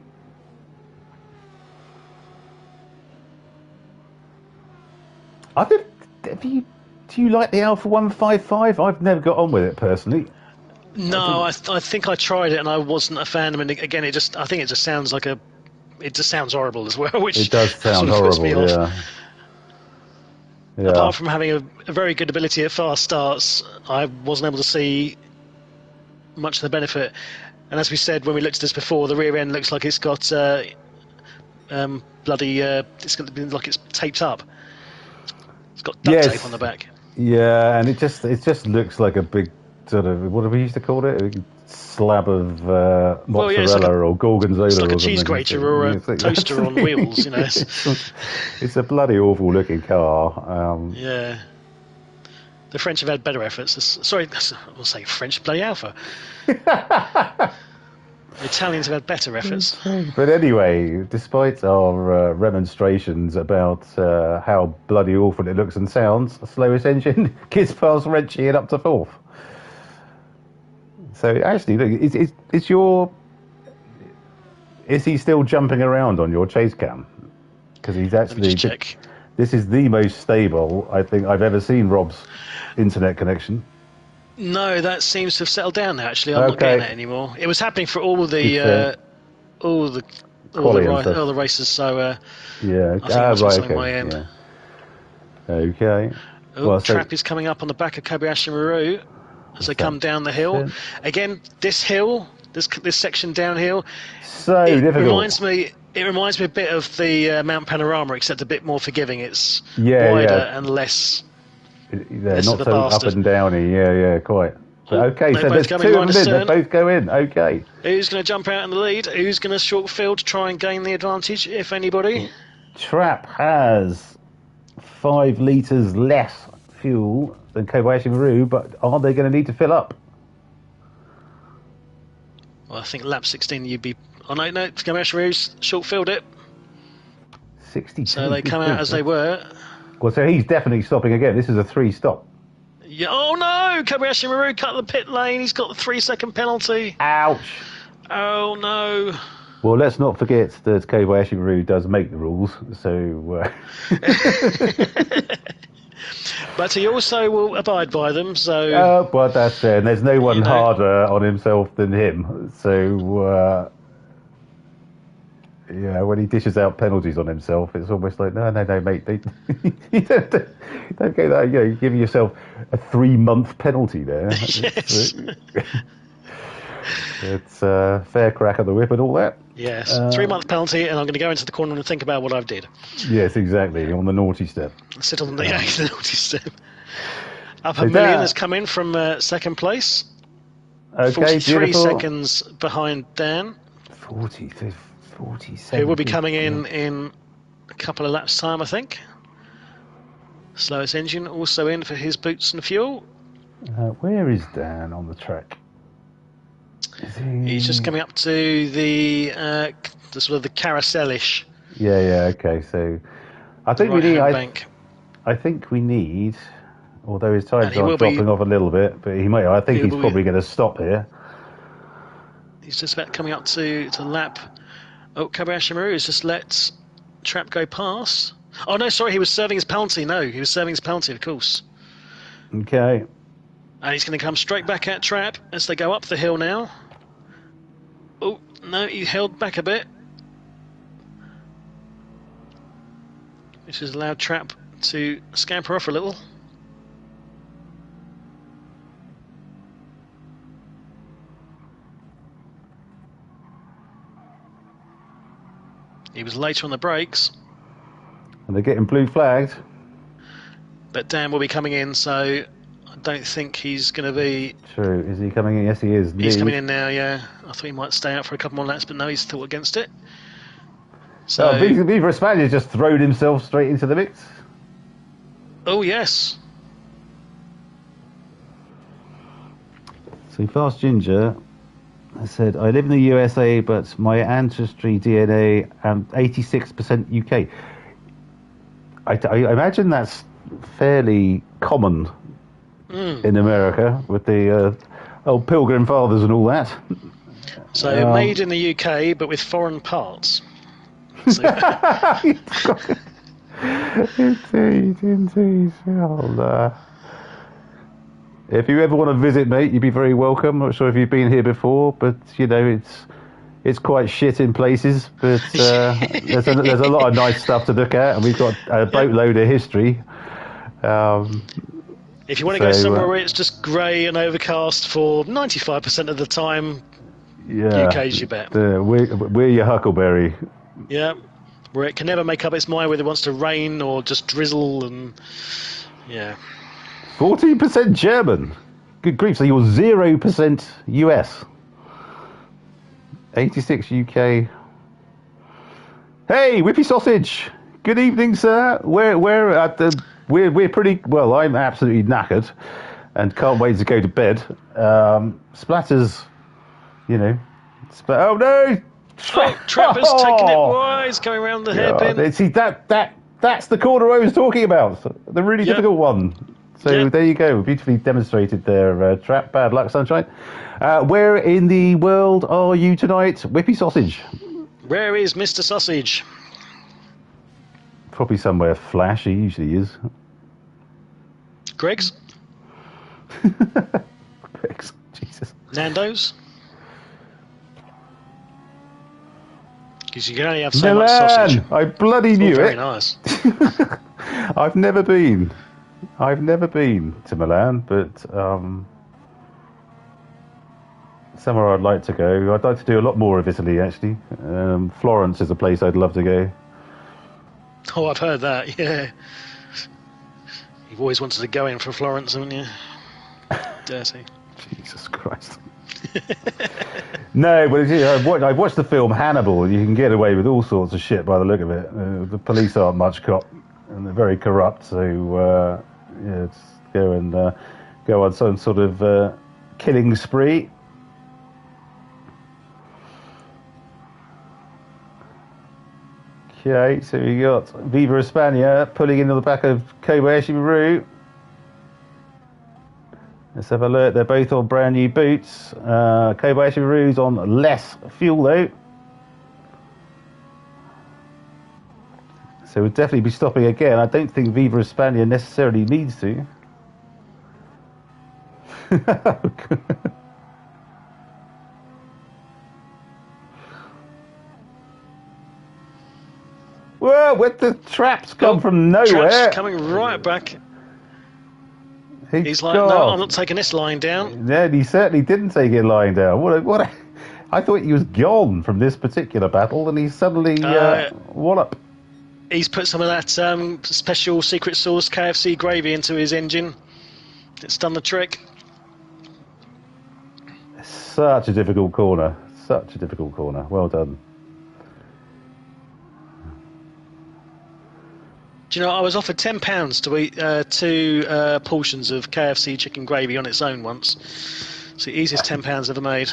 Do you like the Alpha 155? I've never got on with it personally. No, I think I tried it and I wasn't a fan of it. Again, I think it just sounds like it just sounds horrible as well, which it does sound sort of horrible. puts me off. Yeah. Apart from having a very good ability at fast starts, I wasn't able to see much of the benefit. And as we said when we looked at this before, the rear end looks like it's got it's like it's taped up. It's got duct tape on the back. Yeah, and it just looks like a big sort of, what do we used to call it? A slab of mozzarella or gorgonzola. It's like a cheese grater or a toaster on wheels, you know. It's a bloody awful looking car. Yeah. The French have had better efforts. Sorry, I'll say French, bloody Alpha. The Italians have had better efforts. But anyway, despite our remonstrations about how bloody awful it looks and sounds, the slowest engine gets past Renchi and up to fourth. So actually, look, is he still jumping around on your chase cam? Because he's actually. Let me just check. This is the most stable I think I've ever seen Rob's internet connection. No, that seems to have settled down now. Actually, I'm not getting it anymore. It was happening for all the races. So yeah, I think it was on my end. Yeah. Okay. Trap is coming up on the back of Kobayashi Maru as they come down the hill. Again, this hill, this section downhill, difficult. It reminds me a bit of the Mount Panorama, except a bit more forgiving. It's wider and less. They're not so up and downy. Yeah, quite. Okay, so there's two of them in. They both go in. Okay. Who's going to jump out in the lead? Who's going to short field to try and gain the advantage, if anybody? Trap has 5 litres less fuel than Kobayashi Maru, but are they going to need to fill up? Well, I think lap 16 you'd be... Oh, no, Kobayashi Maru's short filled it. 62. So they come out as they were. Well, so he's definitely stopping again. This is a 3-stop. Yeah. Oh no! Kobayashi Maru cut the pit lane. He's got the 3-second penalty. Ouch! Oh no! Well, let's not forget that Kobayashi Maru does make the rules. So. But he also will abide by them. So. Well, that's it. And there's no one harder on himself than him. So. Yeah, when he dishes out penalties on himself, it's almost like, no, mate. You don't go that. You give yourself a 3-month penalty there. Yes. It's a fair crack of the whip and all that. Yes, 3-month penalty, and I'm going to go into the corner and think about what I've did. Yes, exactly, on the naughty step. Sit on the naughty step. Up a million has come in from second place. Okay, 43 beautiful. seconds behind Dan. 47. Who will be coming in a couple of laps' time, I think. Slowest engine also in for his boots and fuel. Where is Dan on the track? He's just coming up to the sort of the carousel-ish. Yeah. Okay, so I think we need. I think we need. Although his times are dropping off a little bit, but he might. I think he's probably going to stop here. He's just about coming up to lap. Oh, Kobayashi Maru has just let Trap go past. Oh, no, sorry, he was serving his penalty. No, he was serving his penalty, of course. Okay. And he's going to come straight back at Trap as they go up the hill now. Oh, no, he held back a bit. This has allowed Trap to scamper off a little. He was later on the brakes. And they're getting blue flagged. But Dan will be coming in, so I don't think he's going to be... True. Is he coming in? Yes, he is. He's coming in now, yeah. I thought he might stay out for a couple more laps, but no, he's thought against it. So, Viva Espana just thrown himself straight into the mix. Oh, yes. So Fast Ginger said, I live in the USA, but my ancestry DNA and 86% UK. I imagine that's fairly common in America with the old Pilgrim Fathers and all that. So made in the UK, but with foreign parts. So. Indeed. Well, if you ever want to visit, mate, you'd be very welcome. I'm not sure if you've been here before, but you know it's quite shit in places. But there's a lot of nice stuff to look at, and we've got a boatload of history. If you want to go somewhere where it's just grey and overcast for 95% of the time, UK's your bet. We're your Huckleberry. Yeah, where it can never make up its mind whether it wants to rain or just drizzle, and yeah. 14% German. Good grief, so you're 0% US. 86 UK. Hey, Whippy Sausage. Good evening, sir. We're pretty well. I'm absolutely knackered, and can't wait to go to bed. Splatter's, you know. Oh no! Trapper's taking it wise, going around the hairpin. See that's the corner I was talking about. The really difficult one. So there you go. Beautifully demonstrated there, Trap. Bad luck, sunshine. Where in the world are you tonight, Whippy Sausage? Where is Mr. Sausage? Probably somewhere flash. He usually is. Greg's? Greg's. Jesus. Nando's? Because you can only have so much sausage. I bloody knew it. Very nice. I've never been to Milan, but somewhere I'd like to go. I'd like to do a lot more of Italy, actually. Florence is a place I'd love to go. Oh, I've heard that, yeah. You've always wanted to go in for Florence, haven't you? Dirty. Jesus Christ. No, but I've watched the film Hannibal. You can get away with all sorts of shit by the look of it. The police aren't much cop, and they're very corrupt. So let's go on some sort of killing spree. Okay, so we got Viva Espana pulling into the back of Kobayashi Maru. Let's have a look. They're both on brand new boots. Kobayashi Maru's on less fuel though. So we'll definitely be stopping again. I don't think Viva Espana necessarily needs to. Whoa, where the traps come from nowhere? Traps coming right back. He's like, no, I'm not taking this line down. Yeah, he certainly didn't take it lying down. I thought he was gone from this particular battle, and he's suddenly wallop. He's put some of that special secret sauce KFC gravy into his engine. It's done the trick. Such a difficult corner. Such a difficult corner. Well done. Do you know, I was offered £10 to eat 2 portions of KFC chicken gravy on its own once. It's the easiest £10 ever made.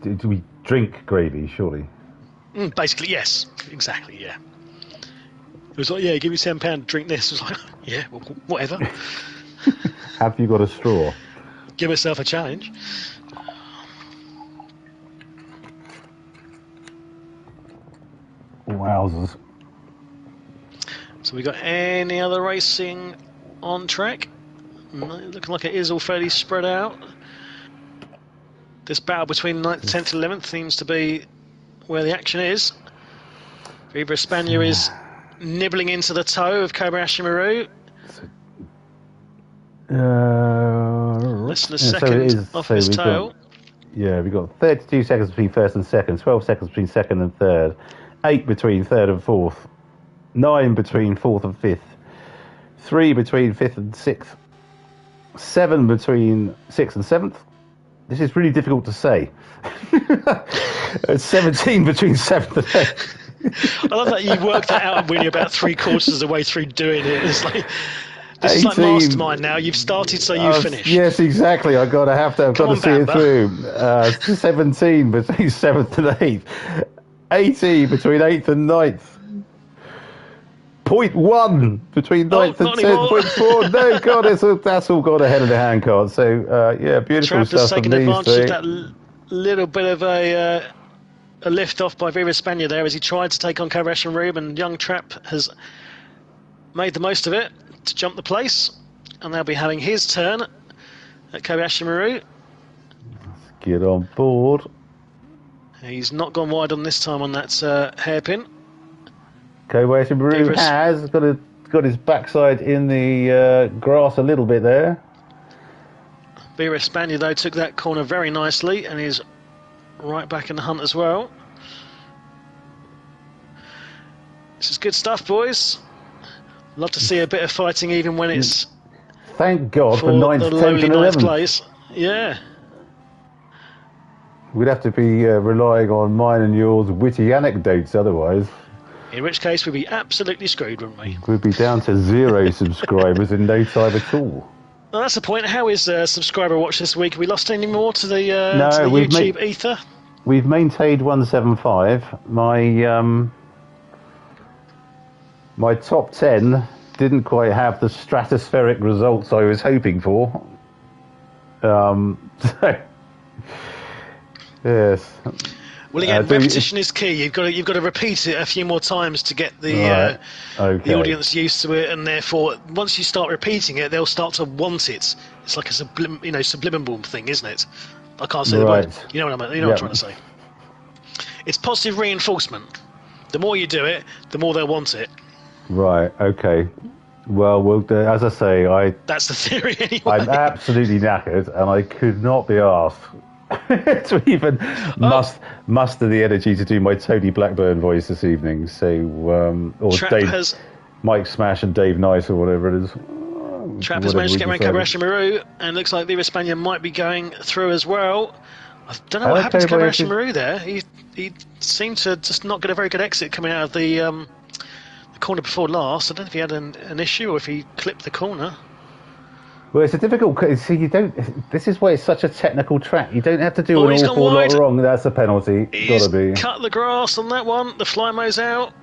Do we drink gravy, surely? Basically, yes. Exactly, yeah. It was like, yeah, give me £10, drink this. I was like, yeah, well, whatever. Have you got a straw? Give myself a challenge. Wowzers. So we got any other racing on track? No, looking like it is all fairly spread out. This battle between 9th, 10th and 11th seems to be where the action is. Viva Espana is nibbling into the toe of Kobayashi Maru. Less than a second off his tail. We've got 32 seconds between first and second, 12 seconds between second and third, 8 between third and fourth, 9 between fourth and fifth, 3 between fifth and sixth, 7 between sixth and seventh. This is really difficult to say. 17 between seventh and eighth. I love that you worked that out when you're about 3/4 of the way through doing it. It's like, this is like Mastermind now. You've started, so you finish. Yes, exactly. I've got to see it through. 17 between 7th and 8th. 18 between 8th and 9th. 0.1 between 9th and 10th. 0.4. No, God, that's all gone ahead of the handcart. So, beautiful Trapp has stuff. taken advantage of that little bit of a lift off by Viva Espana there as he tried to take on Kobayashi Maru, and young Trapp has made the most of it to jump the place, and they'll be having his turn at Kobayashi Maru. Let's get on board. He's not gone wide on this time on that hairpin. Kobayashi Maru has got his backside in the grass a little bit there. Viva Espana, though, took that corner very nicely and is right back in the hunt as well. This is good stuff, boys. Love to see a bit of fighting even when it's... Thank God for 9th, 10th and 11th. Place. Yeah. We'd have to be relying on mine and yours witty anecdotes otherwise. In which case we'd be absolutely screwed, wouldn't we? We'd be down to 0 subscribers in no time at all. Well, that's the point. How is subscriber watch this week? Have we lost any more to the YouTube ether? We've maintained 175. My top 10 didn't quite have the stratospheric results I was hoping for. Yes. Well, again, repetition is key. You've got to repeat it a few more times to get the audience used to it, and therefore, once you start repeating it, they'll start to want it. It's like a subliminal thing, isn't it? I can't say the word. You know what I'm trying to say. It's positive reinforcement. The more you do it, the more they'll want it. Right. Okay. Well, as I say, that's the theory anyway. I'm absolutely knackered, and I could not be asked to even muster the energy to do my Tony Blackburn voice this evening. So, Mike Smash and Dave Nice or whatever it is. Trapp has managed to get around Kobayashi Maru, and looks like Viva Espana might be going through as well. I don't know what happened to Kobayashi Maru there. He seemed to just not get a very good exit coming out of the corner before last. I don't know if he had an issue or if he clipped the corner. Well, it's a difficult. See, you don't. This is why it's such a technical track. You don't have to do an awful lot wrong. That's a penalty. He's gotta be. Cut the grass on that one. The flymo's out.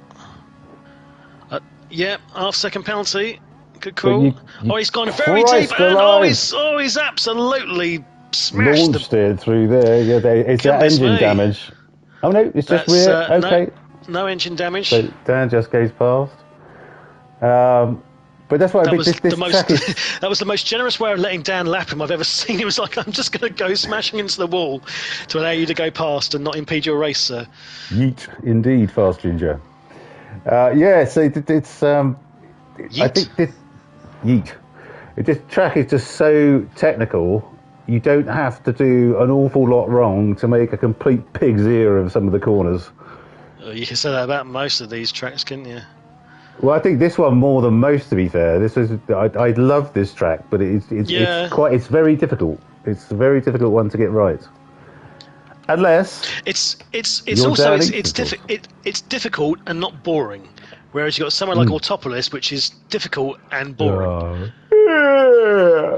Half-second penalty. Good call. He's gone very deep. And he's absolutely launched it through there. Yeah, it's that engine damage. Oh no, it's just rear. Okay. No engine damage. So Dan just goes past. But that's why that was the most generous way of letting Dan lap him I've ever seen. It was like, I'm just going to go smashing into the wall to allow you to go past and not impede your race, sir. Yeet, indeed, Fast Ginger. So it's yeet. I think this yeet. This track is just so technical. You don't have to do an awful lot wrong to make a complete pig's ear of some of the corners. You can say that about most of these tracks, couldn't you? Well, I think this one more than most, to be fair. I love this track, but it's very difficult. It's a very difficult one to get right. Unless it's difficult and not boring. Whereas you've got somewhere like Autopolis, which is difficult and boring.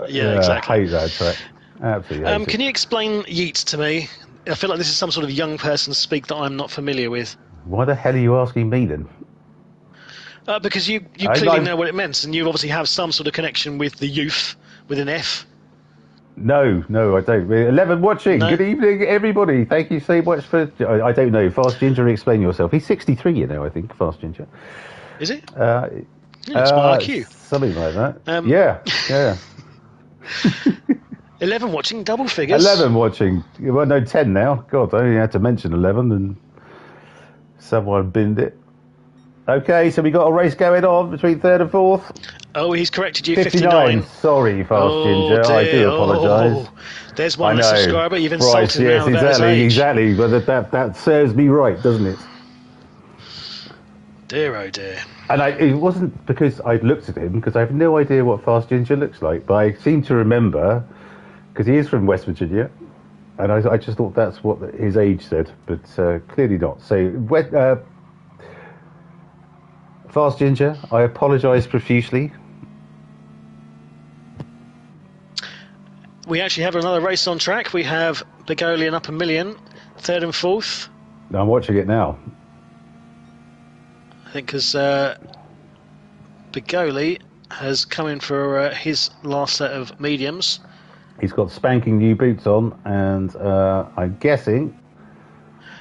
Exactly. I hate that track. Absolutely hate it. Can you explain yeet to me? I feel like this is some sort of young person speak that I'm not familiar with. Why the hell are you asking me then? Because you clearly know what it meant, and you obviously have some sort of connection with the youth with an F. No, I don't. 11 watching. No. Good evening, everybody. Thank you so much for. I don't know. Fast Ginger, explain yourself. He's 63, I think. Fast Ginger. Is it? It's my IQ. Something like that. Um, yeah. 11 watching, double figures. 11 watching. Well, no, 10 now. God, I only had to mention 11 and someone binned it. Okay, so we got a race going on between third and fourth. Oh, he's corrected you. 59. Sorry, Fast Ginger. Dear. I do apologise. There's one subscriber. You've insulted yes, now about his age. exactly. But that serves me right, doesn't it? Dear, oh dear. And it wasn't because I'd looked at him, because I have no idea what Fast Ginger looks like. But I seem to remember, because he is from West Virginia, and I just thought that's what his age said, but clearly not. So, Fast Ginger, I apologise profusely. We actually have another race on track. We have Begoli and Upper Million, third and fourth. I'm watching it now. I think because Begoli has come in for his last set of mediums. He's got spanking new boots on, and I'm guessing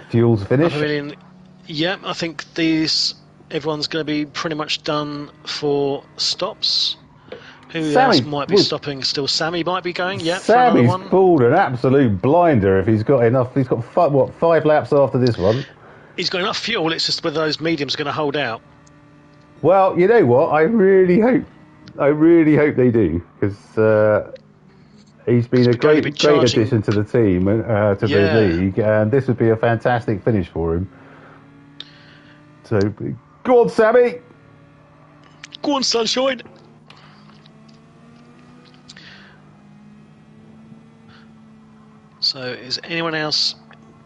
fuel's finished. Upper Million, yeah, I think everyone's going to be pretty much done for stops. Who else might be stopping still? Sammy might be going, yeah. Sammy's pulled an absolute blinder if he's got enough. He's got 5 laps after this one. He's got enough fuel, it's just whether those mediums are going to hold out. Well, you know what? I really hope they do, because he's been a great addition to the team, to the league, and this would be a fantastic finish for him. So, go on, Sammy! Go on, sunshine! So, is anyone else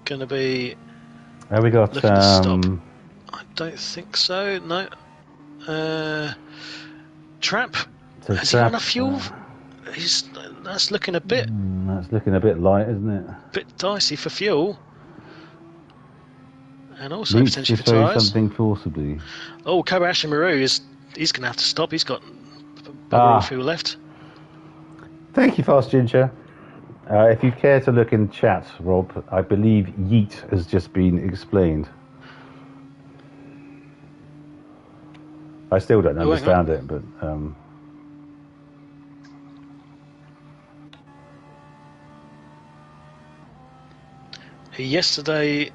going to be have we got, looking to stop? I don't think so, no. Trap? Has he got enough fuel? That's looking a bit... that's looking a bit light, isn't it? A bit dicey for fuel. And also potentially for tyres. Something forcibly. Oh, Kobayashi Maru, he's going to have to stop. He's got bubble fuel left. Thank you, Fast Ginger. If you care to look in chat, Rob, I believe yeet has just been explained. I still don't understand it, but... Yesterday,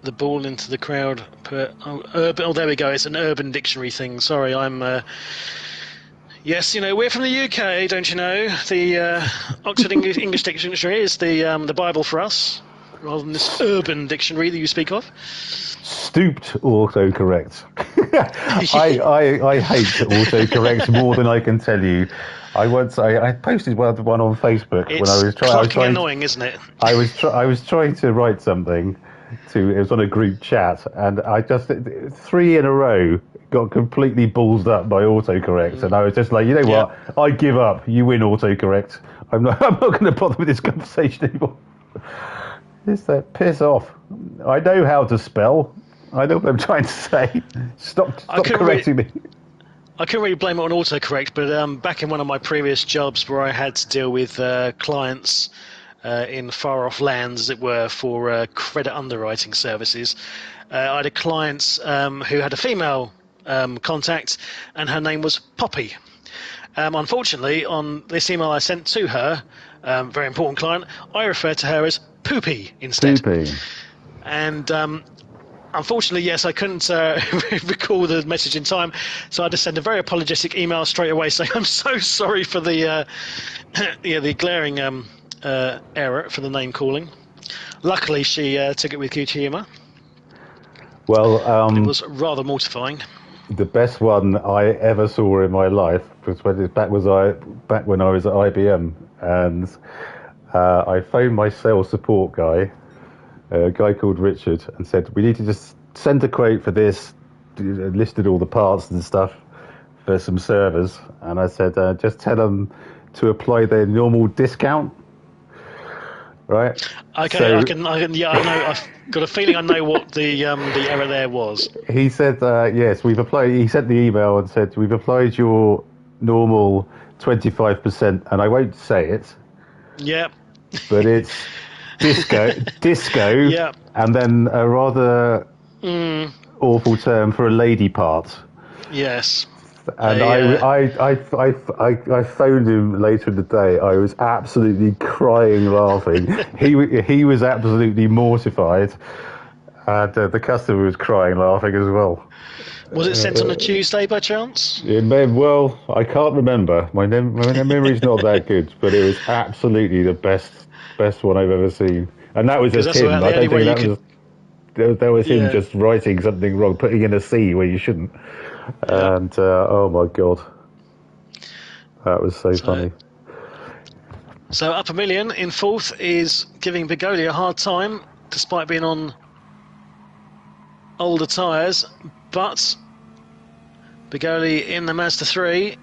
the ball into the crowd. There we go. It's an Urban Dictionary thing. Sorry, I'm... Yes, we're from the UK, don't you know? The Oxford English Dictionary is the Bible for us, rather than this Urban Dictionary that you speak of. Stooped autocorrect. I hate autocorrect more than I can tell you. I posted one on Facebook when I was trying. It's annoying, isn't it? I was trying to write something. It was on a group chat, and I just 3 in a row got completely ballsed up by autocorrect, and I was just like, you know what? I give up. You win autocorrect. I'm not going to bother with this conversation anymore. Just piss off. I know how to spell. I know what I'm trying to say. Stop correcting me. I couldn't really blame it on autocorrect, but back in one of my previous jobs where I had to deal with clients in far-off lands, as it were, for credit underwriting services, I had a client who had a female contact, and her name was Poppy. Unfortunately, on this email I sent to her, very important client, I referred to her as Poopy instead. Poopy. And unfortunately, yes, I couldn't recall the message in time, so I just sent a very apologetic email straight away saying I'm so sorry for the the glaring error for the name calling. Luckily, she took it with good humour. Well, it was rather mortifying. The best one I ever saw in my life was back when I was at IBM, and I phoned my sales support guy, a guy called Richard, and said, we need to just send a quote for this, listed all the parts and stuff for some servers, and I said, just tell them to apply their normal discount. Right. Okay, so, I can. Yeah, I know. I've got a feeling I know what the error there was. He said, yes, we've applied. He sent the email and said, we've applied your normal 25%, and I won't say it, Yep. But it's disco, Yep. and then a rather awful term for a lady part. Yes. And I phoned him later in the day. I was absolutely crying, laughing. he was absolutely mortified, and the customer was crying, laughing as well. Was it sent on a Tuesday by chance? Well, I can't remember. My memory's not that good, but it was absolutely the best one I've ever seen. And that was just him. I don't think that was him just writing something wrong, putting in a C where you shouldn't. Yeah. And oh my god, that was so funny. So Up a Million in fourth is giving Bigoli a hard time, despite being on older tyres. But Bigoli in the Mazda 3,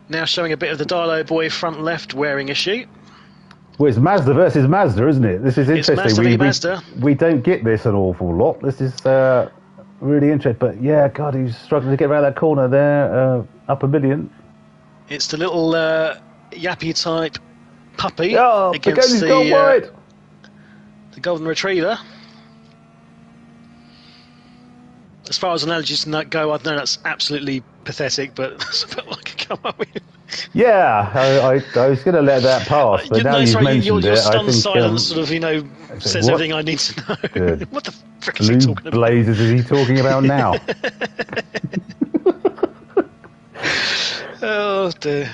now showing a bit of the Darlow boy front left wearing issue. Well, it's Mazda versus Mazda, isn't it? This is interesting. It's Mazda v Mazda. We don't get this an awful lot. This is really interesting. But yeah, God, he's struggling to get around that corner there. Up a Million. It's the little yappy type puppy against the Golden Retriever. As far as analogies go, I know that's absolutely pathetic, but that's about what I could come up with. Yeah, I was going to let that pass, but now you've mentioned your it, stunned I think silence sort of, says everything I need to know. Good. What the frick is he talking about? Blazes is he talking about now? Oh dear,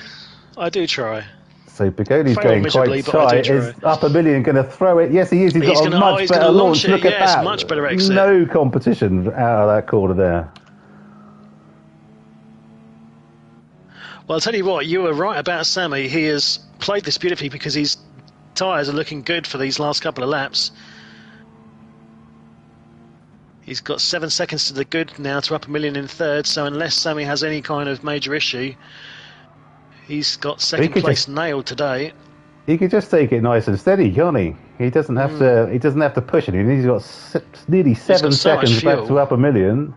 I do try. So Bigoli's going quite tight. Is Up a Million going to throw it? Yes, he is. He's got a much better launch. Look at that. Much better exit. No competition out of that corner there. Well, I'll tell you what, you were right about Sammy. He has played this beautifully because his tyres are looking good for these last couple of laps. He's got 7 seconds to the good now to Up a Million in third, so unless Sammy has any kind of major issue, he's got second place nailed today. He could just take it nice and steady, can't he? He doesn't have to. He doesn't have to push it. He's got nearly 7 seconds back to Up a Million.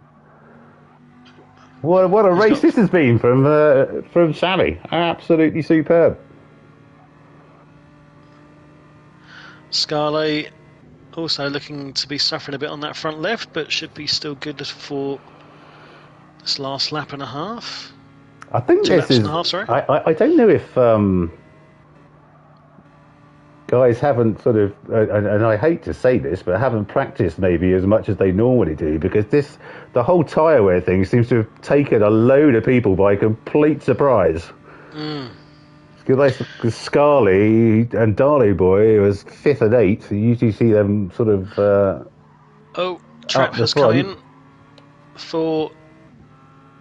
What a race this has been from Sammy. Absolutely superb. Scarlett also looking to be suffering a bit on that front left, but should be still good for this last lap and a half. I think this is. I don't know if guys haven't sort of, and I hate to say this, but haven't practiced maybe as much as they normally do, because the whole tyre wear thing seems to have taken a load of people by complete surprise. Because Scarley and Darley Boy, who was 5th and 8th, you usually see them sort of. Trap has come in for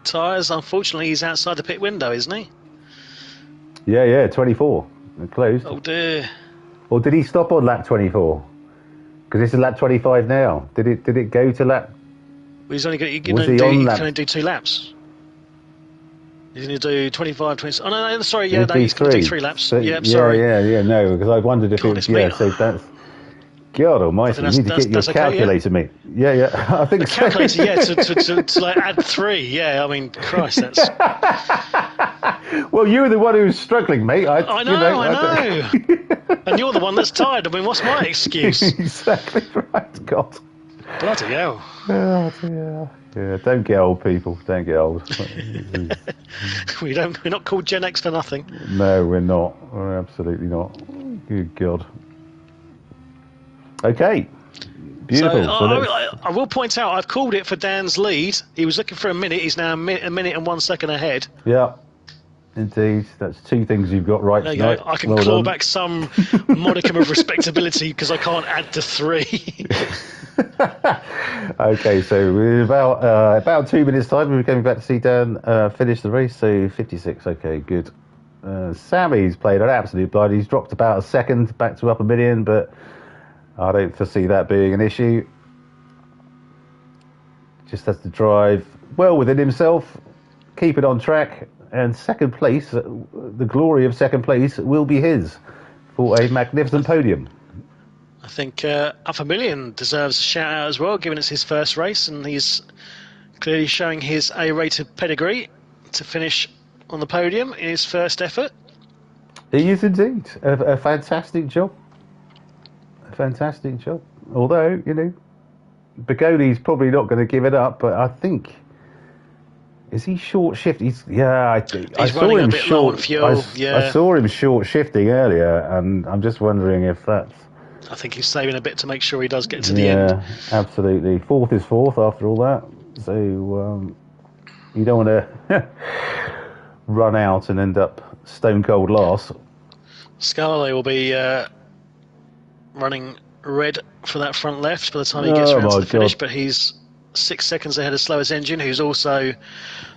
tyres. Unfortunately, he's outside the pit window, isn't he? Yeah, 24. Closed. Oh dear. Or did he stop on lap 24? Because this is lap 25 now. Did it go to lap? Well, he's only going to do 2 laps. He's going to do 25, 20. Oh no, sorry, yeah, he's going to do 3 laps. Sorry. Yeah, no, because I wondered if it was. Yeah, so that's. God almighty, you need to get your calculator, mate. Yeah, I think so. Calculator, yeah, to like add 3. Yeah, I mean, Christ, that's. Well, you were the one who was struggling, mate. I know. And you're the one that's tired. I mean, what's my excuse? Exactly right, God. Bloody hell. Oh, dear. Yeah, don't get old, people. Don't get old. We're not called Gen X for nothing. No, we're not. We're absolutely not. Good God. Okay. Beautiful. So, I will point out, I've called it for Dan's lead. He was looking for a minute. He's now a minute and 1 second ahead. Yeah. Indeed, that's 2 things you've got right tonight. There you go. I can claw back some modicum of respectability because I can't add to 3. Okay, so we're about 2 minutes time. We're going back to see Dan finish the race. So 56. Okay, good. Sammy's played an absolute blind. He's dropped about a second back to Up a Million, but I don't foresee that being an issue. Just has to drive well within himself, keep it on track. And second place, the glory of second place will be his for a magnificent podium. I think Up a Million deserves a shout out as well, given it's his first race, and he's clearly showing his A-rated pedigree to finish on the podium in his first effort. He is indeed a fantastic job. A fantastic job. Although, Bigoli's probably not going to give it up, but I think... Is he short shift? He's I saw him low on fuel. I saw him short shifting earlier, and I'm just wondering if that's... I think he's saving a bit to make sure he does get to the end. Yeah, absolutely. Fourth is fourth after all that. So you don't want to run out and end up stone cold last. Scarlett will be running red for that front left by the time he gets around to the finish, but he's 6 seconds ahead of slowest engine, who's also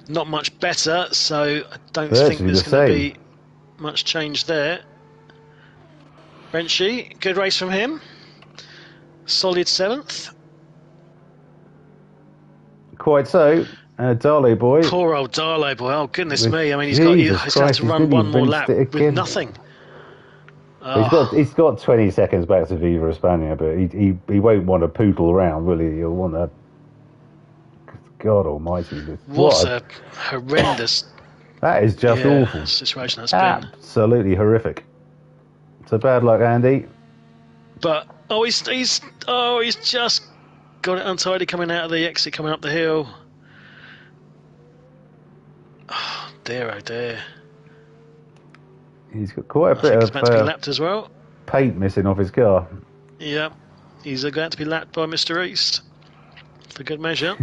not much better, so I don't think there's going to be much change there. Gr4, good race from him. Solid 7th. Quite so. Darley boy. Poor old Darley boy. Oh, goodness me. I mean, he's going to have to run one more lap with nothing. He's got 20 seconds back to Viva España, but he won't want to poodle around, will he? He'll want to... God almighty. What a horrendous... That is just awful. Situation that's been. Absolutely horrific. So bad luck, Andy. But, he's just got it untidy coming out of the exit, coming up the hill. Oh, dear, oh dear. He's got quite a bit of about to be lapped as well. Paint missing off his car. Yeah, he's going to be lapped by Mr. East for good measure.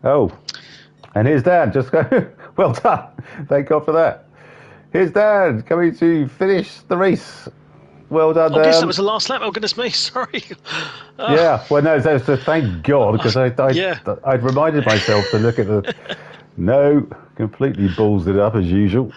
Oh, and here's Dan. Just go. Well done. Thank God for that. Here's Dan coming to finish the race. Well done, Dan. I guess that was the last lap. Oh, goodness me. Sorry. Yeah. Well, no. So thank God, because I'd reminded myself to look at the. No, completely balls it up as usual.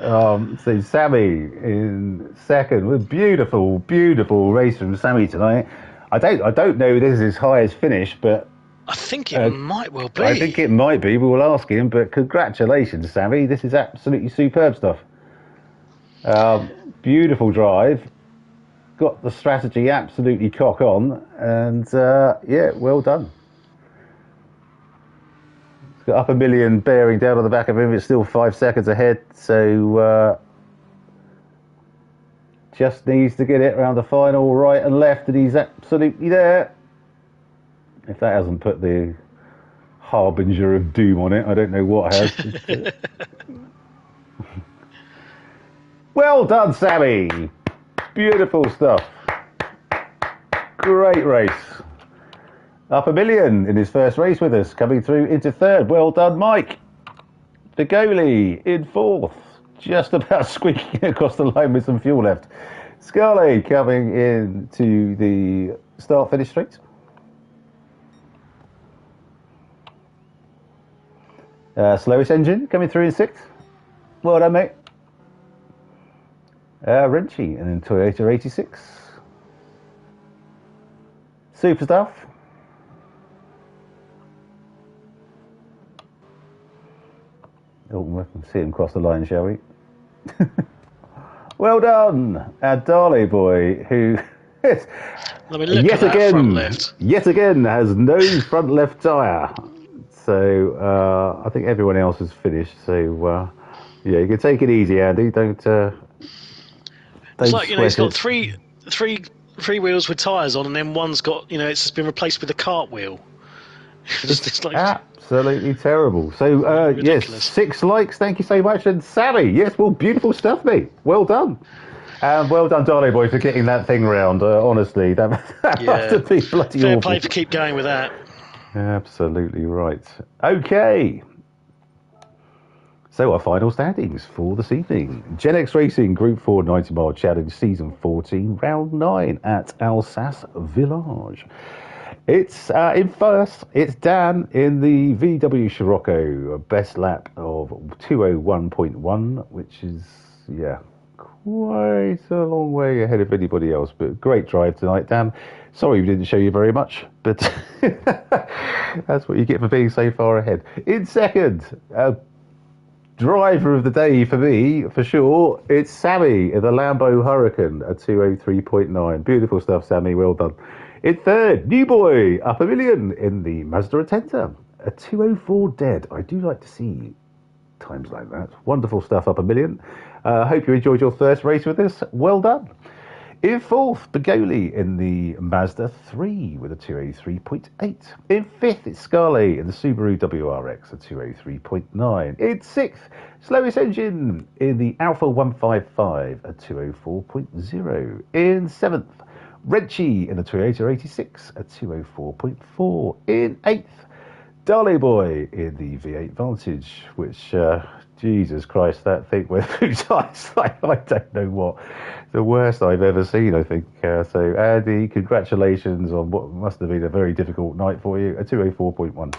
So Sammy in second with beautiful race from Sammy tonight. I don't know if this is his highest finish, but I think it might well be. I think it might be. We will ask him, but congratulations, Sammy. This is absolutely superb stuff. Beautiful drive. Got the strategy absolutely cock on, and well done. Got up a million bearing down on the back of him. It's still 5 seconds ahead, so just needs to get it around the final right and left, and he's absolutely there. If that hasn't put the harbinger of doom on it, I don't know what has. Well done, Sammy. Beautiful stuff. Great race. Up a million in his first race with us, coming through into third. Well done, Mike. The goalie in fourth, just about squeaking across the line with some fuel left. Scully coming into the start-finish straight. Slowest engine coming through in sixth. Well done, mate. Renchi and then Toyota 86. Super stuff. Oh, we can see him cross the line, shall we? Well done, our Darley boy, who yet again has no front left tyre. So I think everyone else has finished. So you can take it easy, Andy. Don't it's like he's got three wheels with tyres on, and then one's got it's just been replaced with a cartwheel. It's like absolutely terrible. So yes, 6 likes. Thank you so much, and Sammy. Yes, well, beautiful stuff, mate. Well done. And well done, Darley boy, for getting that thing round. Honestly, that must have been bloody fair awful. Play for keep going with that. Absolutely right. Okay. So our final standings for this evening. Gen X Racing Group 4 90 Mile Challenge Season 14, Round 9 at Alsace Village. It's in first, it's Dan in the VW Scirocco, best lap of 201.1, which is, quite a long way ahead of anybody else, but great drive tonight, Dan. Sorry we didn't show you very much, but that's what you get for being so far ahead. In second, driver of the day for me, for sure, it's Sammy in the Lambo Hurricane, a 203.9. Beautiful stuff, Sammy, well done. In third, new boy, up a million in the Mazda Atenta, a 204 dead. I do like to see Times like that. Wonderful stuff, up a million. Hope you enjoyed your first race with us. Well done. In fourth, Begoli in the Mazda 3 with a 203.8. In fifth, it's Scale in the Subaru WRX, a 203.9. In sixth, Slowest Engine in the Alpha 155, a 204.0. In seventh, Renchi in the Toyota 86, a 204.4. In eighth, Dale Boy in the V8 Vantage, which, Jesus Christ, that thing went through tires like I don't know what. The worst I've ever seen, I think. So, Andy, congratulations on what must have been a very difficult night for you, a 204.1.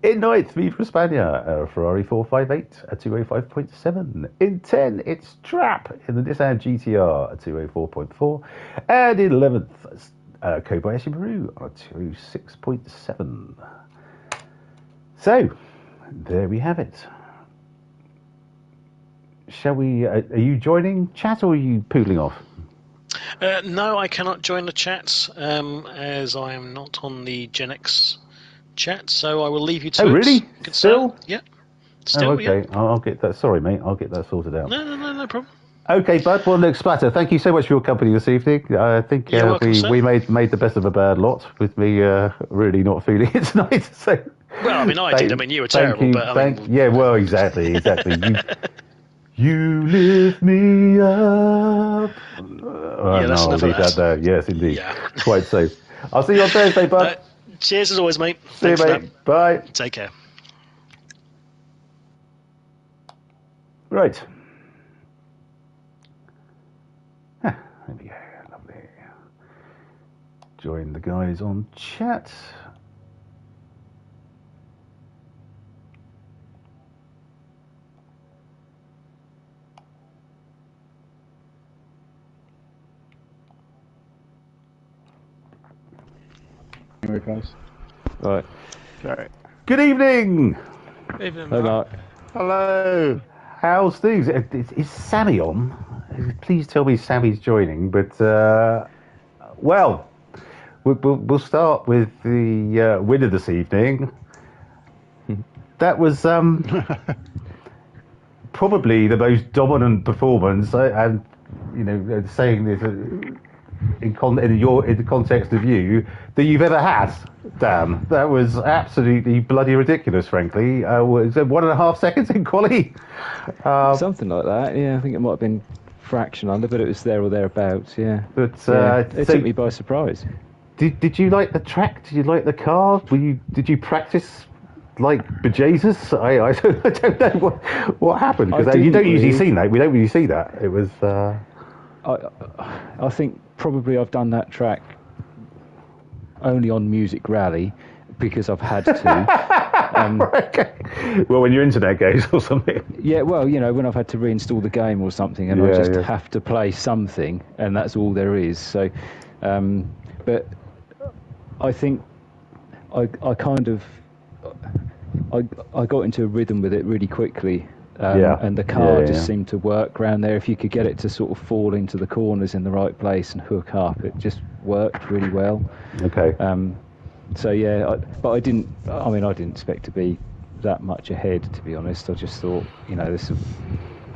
In ninth, Viva Espana, a Ferrari 458, a 205.7. In 10, it's Trap in the Nissan GTR, a 204.4. And in 11th, Kobayashi Maru on a 206.7. So, there we have it. Shall we, are you joining chat or are you poodling off? No, I cannot join the chat as I am not on the Genex chat, so I will leave you to it. Oh, really? Still? Yeah. Still, oh, okay. Yeah. I'll get that. Sorry, mate. I'll get that sorted out. No problem. Okay, bud. Well, look, Splatter, thank you so much for your company this evening. I think we made the best of a bad lot with me really not feeling it tonight. So, well, I mean, I did. I mean, you were terrible, yeah, well, exactly. You lift me up. That's enough leave that there. Yes, indeed. Yeah. Quite so. I'll see you on Thursday, bud. Cheers as always, mate. See you, mate. Bye. Take care. Right. There we go. Lovely. Join the guys on chat. Right. Sorry. Good evening. Evening, Mark. Hello. How's things? Is Sammy on? Please tell me Sammy's joining. But well, we'll start with the winner this evening. That was probably the most dominant performance, and saying this in the context of you that you've ever had, Dan. That was absolutely bloody ridiculous, frankly. Was it 1.5 seconds in quali? Something like that, yeah. I think it might have been fraction under, but it was there or thereabouts, yeah. But it took me by surprise. Did you like the track? Did you like the car? Did you practice like bejesus? I don't know what happened, because you don't usually see that. We don't really see that. It was. I think probably I've done that track only on Music Rally because I've had to. Okay. Well, when your internet goes or something. Yeah, well, when I've had to reinstall the game or something, and I just have to play something, and that's all there is. So, but I think I got into a rhythm with it really quickly. And the car just seemed to work around there. If you could get it to sort of fall into the corners in the right place and hook up, it just worked really well. Okay. But I didn't expect to be that much ahead, to be honest. I just thought, we'll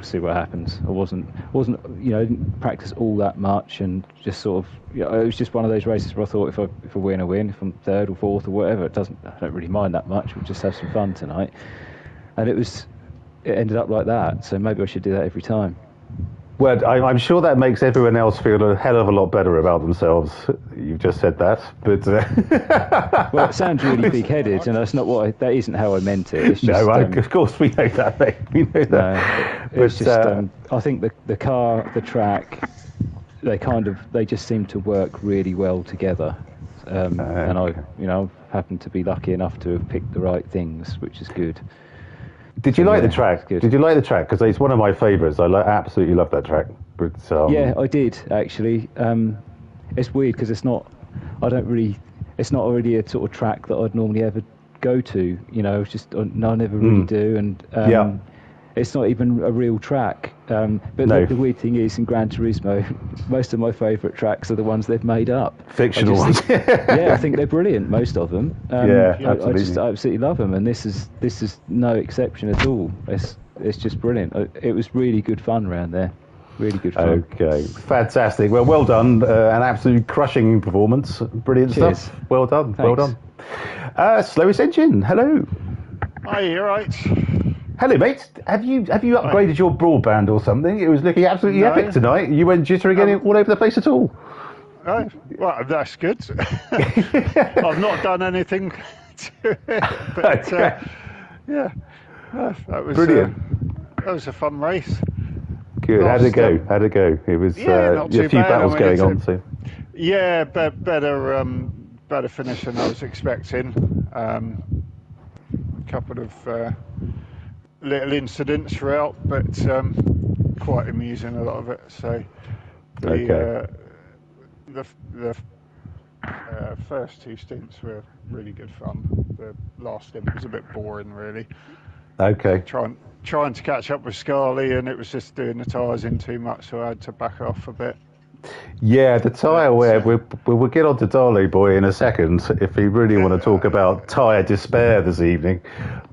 see what happens. I wasn't, I didn't practice all that much, and just sort of, it was just one of those races where I thought if I win, I win. If I'm third or fourth or whatever, I don't really mind that much. We'll just have some fun tonight. And it ended up like that, so maybe I should do that every time. Well, I'm sure that makes everyone else feel a hell of a lot better about themselves. You've just said that, but well, it sounds really big-headed, and that isn't how I meant it. It's just, of course we know that, mate. We know that. It's just, I think the car, the track, they just seem to work really well together, and I happened to be lucky enough to have picked the right things, which is good. Did you like the track? Did you like the track? Because it's one of my favourites. I absolutely love that track. But, yeah, I did actually. It's weird because it's not really a sort of track that I'd normally ever go to. It's just I never really do, and it's not even a real track. But No. the weird thing is, in Gran Turismo, most of my favourite tracks are the ones they've made up. Fictional ones. Yeah, I think they're brilliant, most of them. Yeah, I just absolutely love them, and this is no exception at all. It's just brilliant. It was really good fun around there. Really good fun. Okay, fantastic. Well done. An absolute crushing performance. Brilliant Cheers. stuff. Well done. Thanks. Well done. Slowest engine. Hello. Hi, you alright? Hello, mate. Have you upgraded your broadband or something? It was looking absolutely epic tonight. You weren't jittering all over the place at all. Oh, well, that's good. I've not done anything to it, but yeah, that was brilliant. That was a fun race. Good. How did it go? It was not a too few bad. battles I mean, going on. So yeah, better finish than I was expecting. A couple of little incidents throughout, but quite amusing, a lot of it. So the first two stints were really good fun. The last stint was a bit boring, really. okay. Trying to catch up with Scarley, and it was just doing the tyres in too much, so I had to back off a bit. Yeah, the tyre wear. We'll get on to Darley Boy in a second if we really want to talk about tyre despair this evening.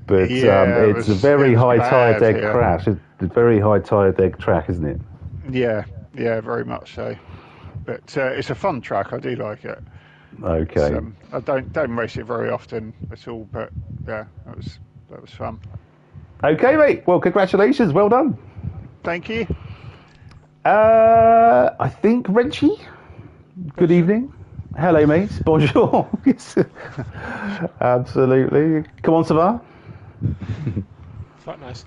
But it's a very high tyre deck crash. It's a very high tyre deck track, isn't it? Yeah, very much so. But it's a fun track. I do like it. Okay. I don't race it very often at all, but yeah, that was fun. Okay, mate. Well, congratulations. Well done. Thank you. I think Wrenchy. Good evening. Hello, mate. Bonjour. Absolutely. Come on, Savar. Quite nice.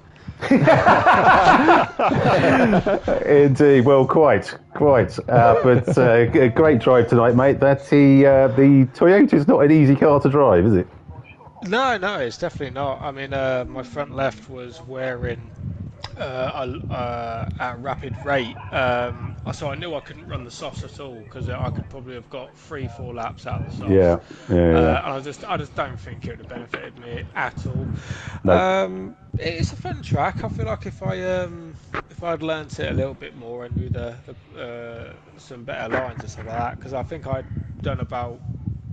Indeed. Well, quite. But a great drive tonight, mate. That's the Toyota's not an easy car to drive, is it? No, it's definitely not. I mean, my front left was wearing at a rapid rate, so I knew I couldn't run the softs at all because I could probably have got 3-4 laps out of the softs. Yeah. And I just don't think it would have benefited me at all. No. It's a fun track. I feel like if I'd learnt it a little bit more and knew some better lines and stuff like that, because I think I'd done about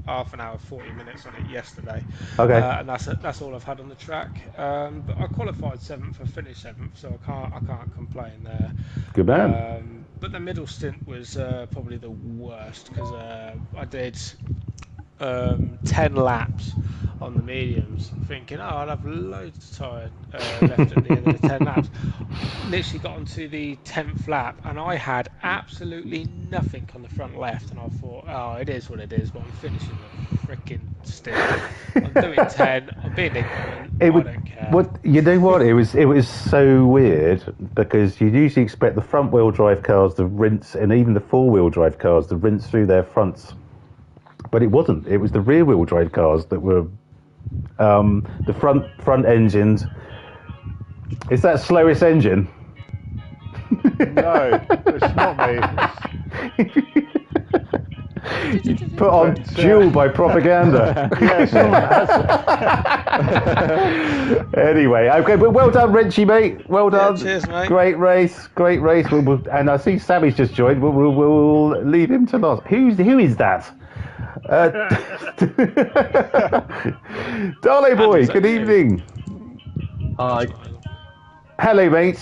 half an hour, 40 minutes on it yesterday. Okay. And that's all I've had on the track. But I qualified 7th, I finished 7th, so I can't complain there. Good man. But the middle stint was probably the worst because I did 10 laps on the mediums, thinking, I'll have loads of tyre left at the end of the 10 laps. Literally got onto the 10th lap, and I had absolutely nothing on the front left, and I thought, it is what it is, but I'm finishing the freaking stint. I'm doing 10, I'm being ignorant, I don't care. You know what? It was so weird because you usually expect the front-wheel drive cars to rinse, and even the four-wheel drive cars to rinse through their fronts. But it wasn't. It was the rear-wheel drive cars that were the front engines. Is that slowest engine? No, it's not me. Put on duel by propaganda. Anyway, okay, but well done, Wrenchy, mate. Well done. Yeah, cheers, mate. Great race. And I see Sammy's just joined. We'll leave him to last. Who is that? Darley boy, good evening. Hi. Hello, mate.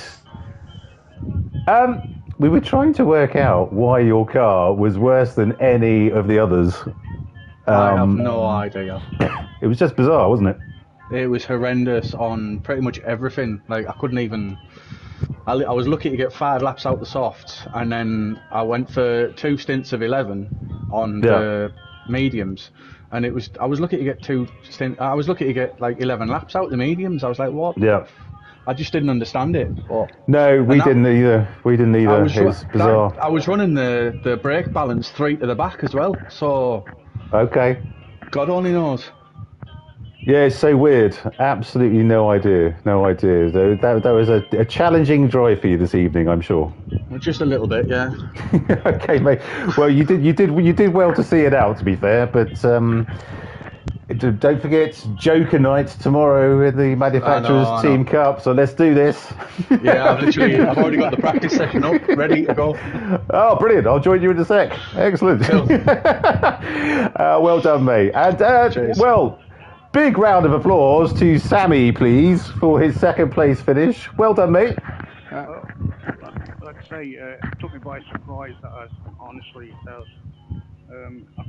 We were trying to work out why your car was worse than any of the others. I have no idea. It was just bizarre, wasn't it? It was horrendous on pretty much everything. Like, I couldn't even... I was lucky to get 5 laps out the softs, and then I went for 2 stints of 11 on the mediums, and I was lucky to get like 11 laps out the mediums. I was like, what? Yeah. I just didn't understand it. No, we didn't either. It was bizarre. I was running the brake balance 3 to the back as well, so... Okay. God only knows. Yeah, it's so weird. Absolutely no idea. That was a challenging drive for you this evening, I'm sure. Just a little bit, yeah. Okay, mate. Well, you did well to see it out, to be fair, but Don't forget Joker night tomorrow in the Manufacturers Team Cup. So let's do this. Yeah, I've already got the practice session up, ready to go. Oh, brilliant! I'll join you in a sec. Excellent. Cool. Well done, mate. And well, big round of applause to Sammy, please, for his second place finish. Well done, mate. Like I say, it took me by surprise. That honestly, I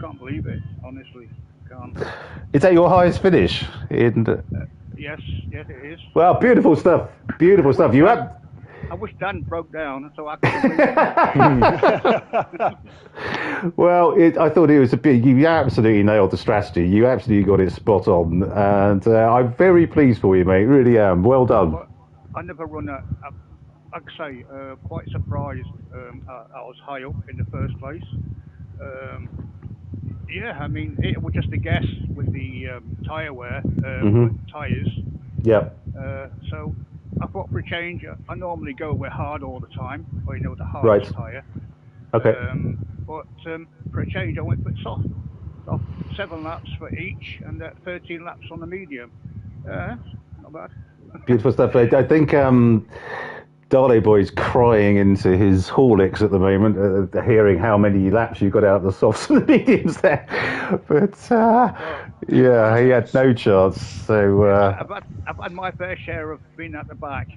can't believe it. Honestly, can't. Is that your highest finish? Yes, it is. Well, beautiful stuff. Beautiful stuff. You have. I wish Dan broke down so I could. Well, I thought it was a bit. You absolutely nailed the strategy. You absolutely got it spot on, and I'm very pleased for you, mate. Really am. Well done. Well, I never run a. Like I say, quite surprised I was high up in the first place. Yeah, I mean, it was just a guess with the tyre wear, tyres. Yep. So I thought for a change, I normally go with hard all the time, or the hardest tyre. Okay. But for a change, I went with soft. 7 laps for each, and 13 laps on the medium. Not bad. Beautiful stuff. I think Darley Boy's crying into his Horlicks at the moment, hearing how many laps you got out of the softs and the mediums there. But yeah, he had no chance. So I've had my fair share of being at the back.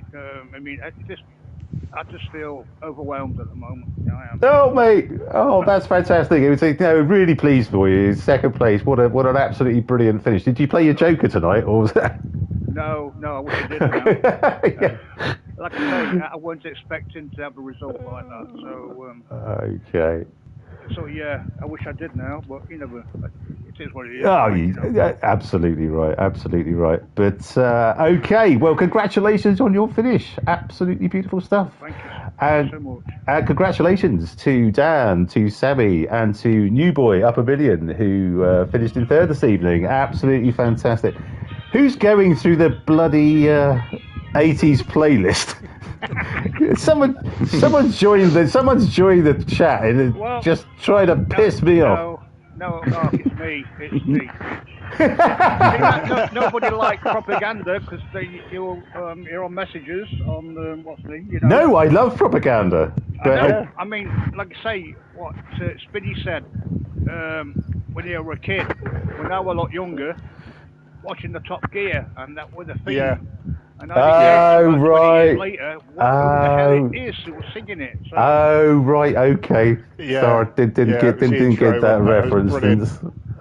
I mean, I just feel overwhelmed at the moment. I am. Oh, mate! Oh, that's fantastic. It was really pleased for you. Second place. What an absolutely brilliant finish. Did you play your Joker tonight, or was that? No, I wish I did. Yeah. Like I say, I wasn't expecting to have a result like that. So. Okay. So yeah, I wish I did now, but it is what it is. Oh, absolutely right. But okay, well, congratulations on your finish. Absolutely beautiful stuff. Thank you. And so much. Congratulations to Dan, to Sammy, and to New Boy Up a Million, who finished in third this evening. Absolutely fantastic. Who's going through the bloody 80s playlist? Someone's joined the chat and just trying to piss me off. No, it's me. It's me. Nobody likes propaganda because you're on messages on what's the No, I love propaganda. But I mean, like I say, what Spiddy said when you were a kid, when I was a lot younger, watching the Top Gear, and that was a thing. Yeah. And I right. 20 years later, who the hell it is who was singing it? So, oh, right, okay. Yeah. Sorry, didn't get that reference.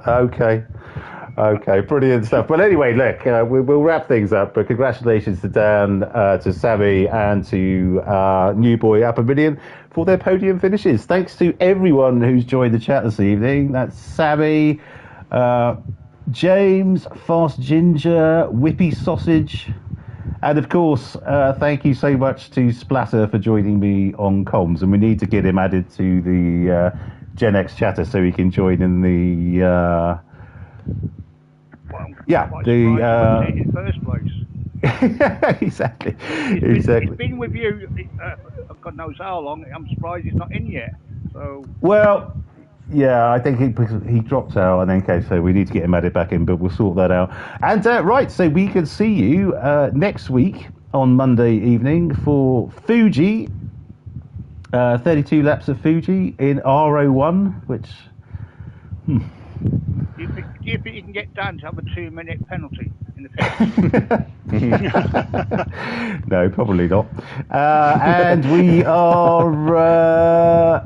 Okay, brilliant stuff. Well, anyway, look, we'll wrap things up. But congratulations to Dan, to Sammy, and to New Boy Up a Million for their podium finishes. Thanks to everyone who's joined the chat this evening. That's Sammy, James, Fast Ginger, Whippy Sausage. And of course, thank you so much to Splatter for joining me on comms. And we need to get him added to the Gen X chatter so he can join in the. in first place. Exactly. He's been with you, God knows how long. I'm surprised he's not in yet. So. Well. Yeah, I think he dropped out, and okay, so we need to get him added back in, but we'll sort that out. And right, so we can see you next week on Monday evening for Fuji, 32 laps of Fuji in R01, which. Do you think you can get Dan to have a 2-minute penalty in the No, probably not. And we are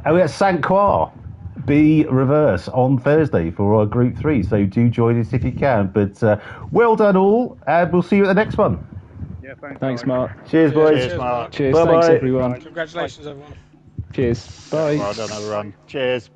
at St. Croix. Be reverse on Thursday for our Group 3, so do join us if you can. But well done all, and we'll see you at the next one. Yeah, thanks Mark. Cheers, boys. Cheers, Mark. Cheers. Bye-bye. Thanks everyone. Congratulations, everyone. Cheers. Bye. Well done, everyone. Cheers.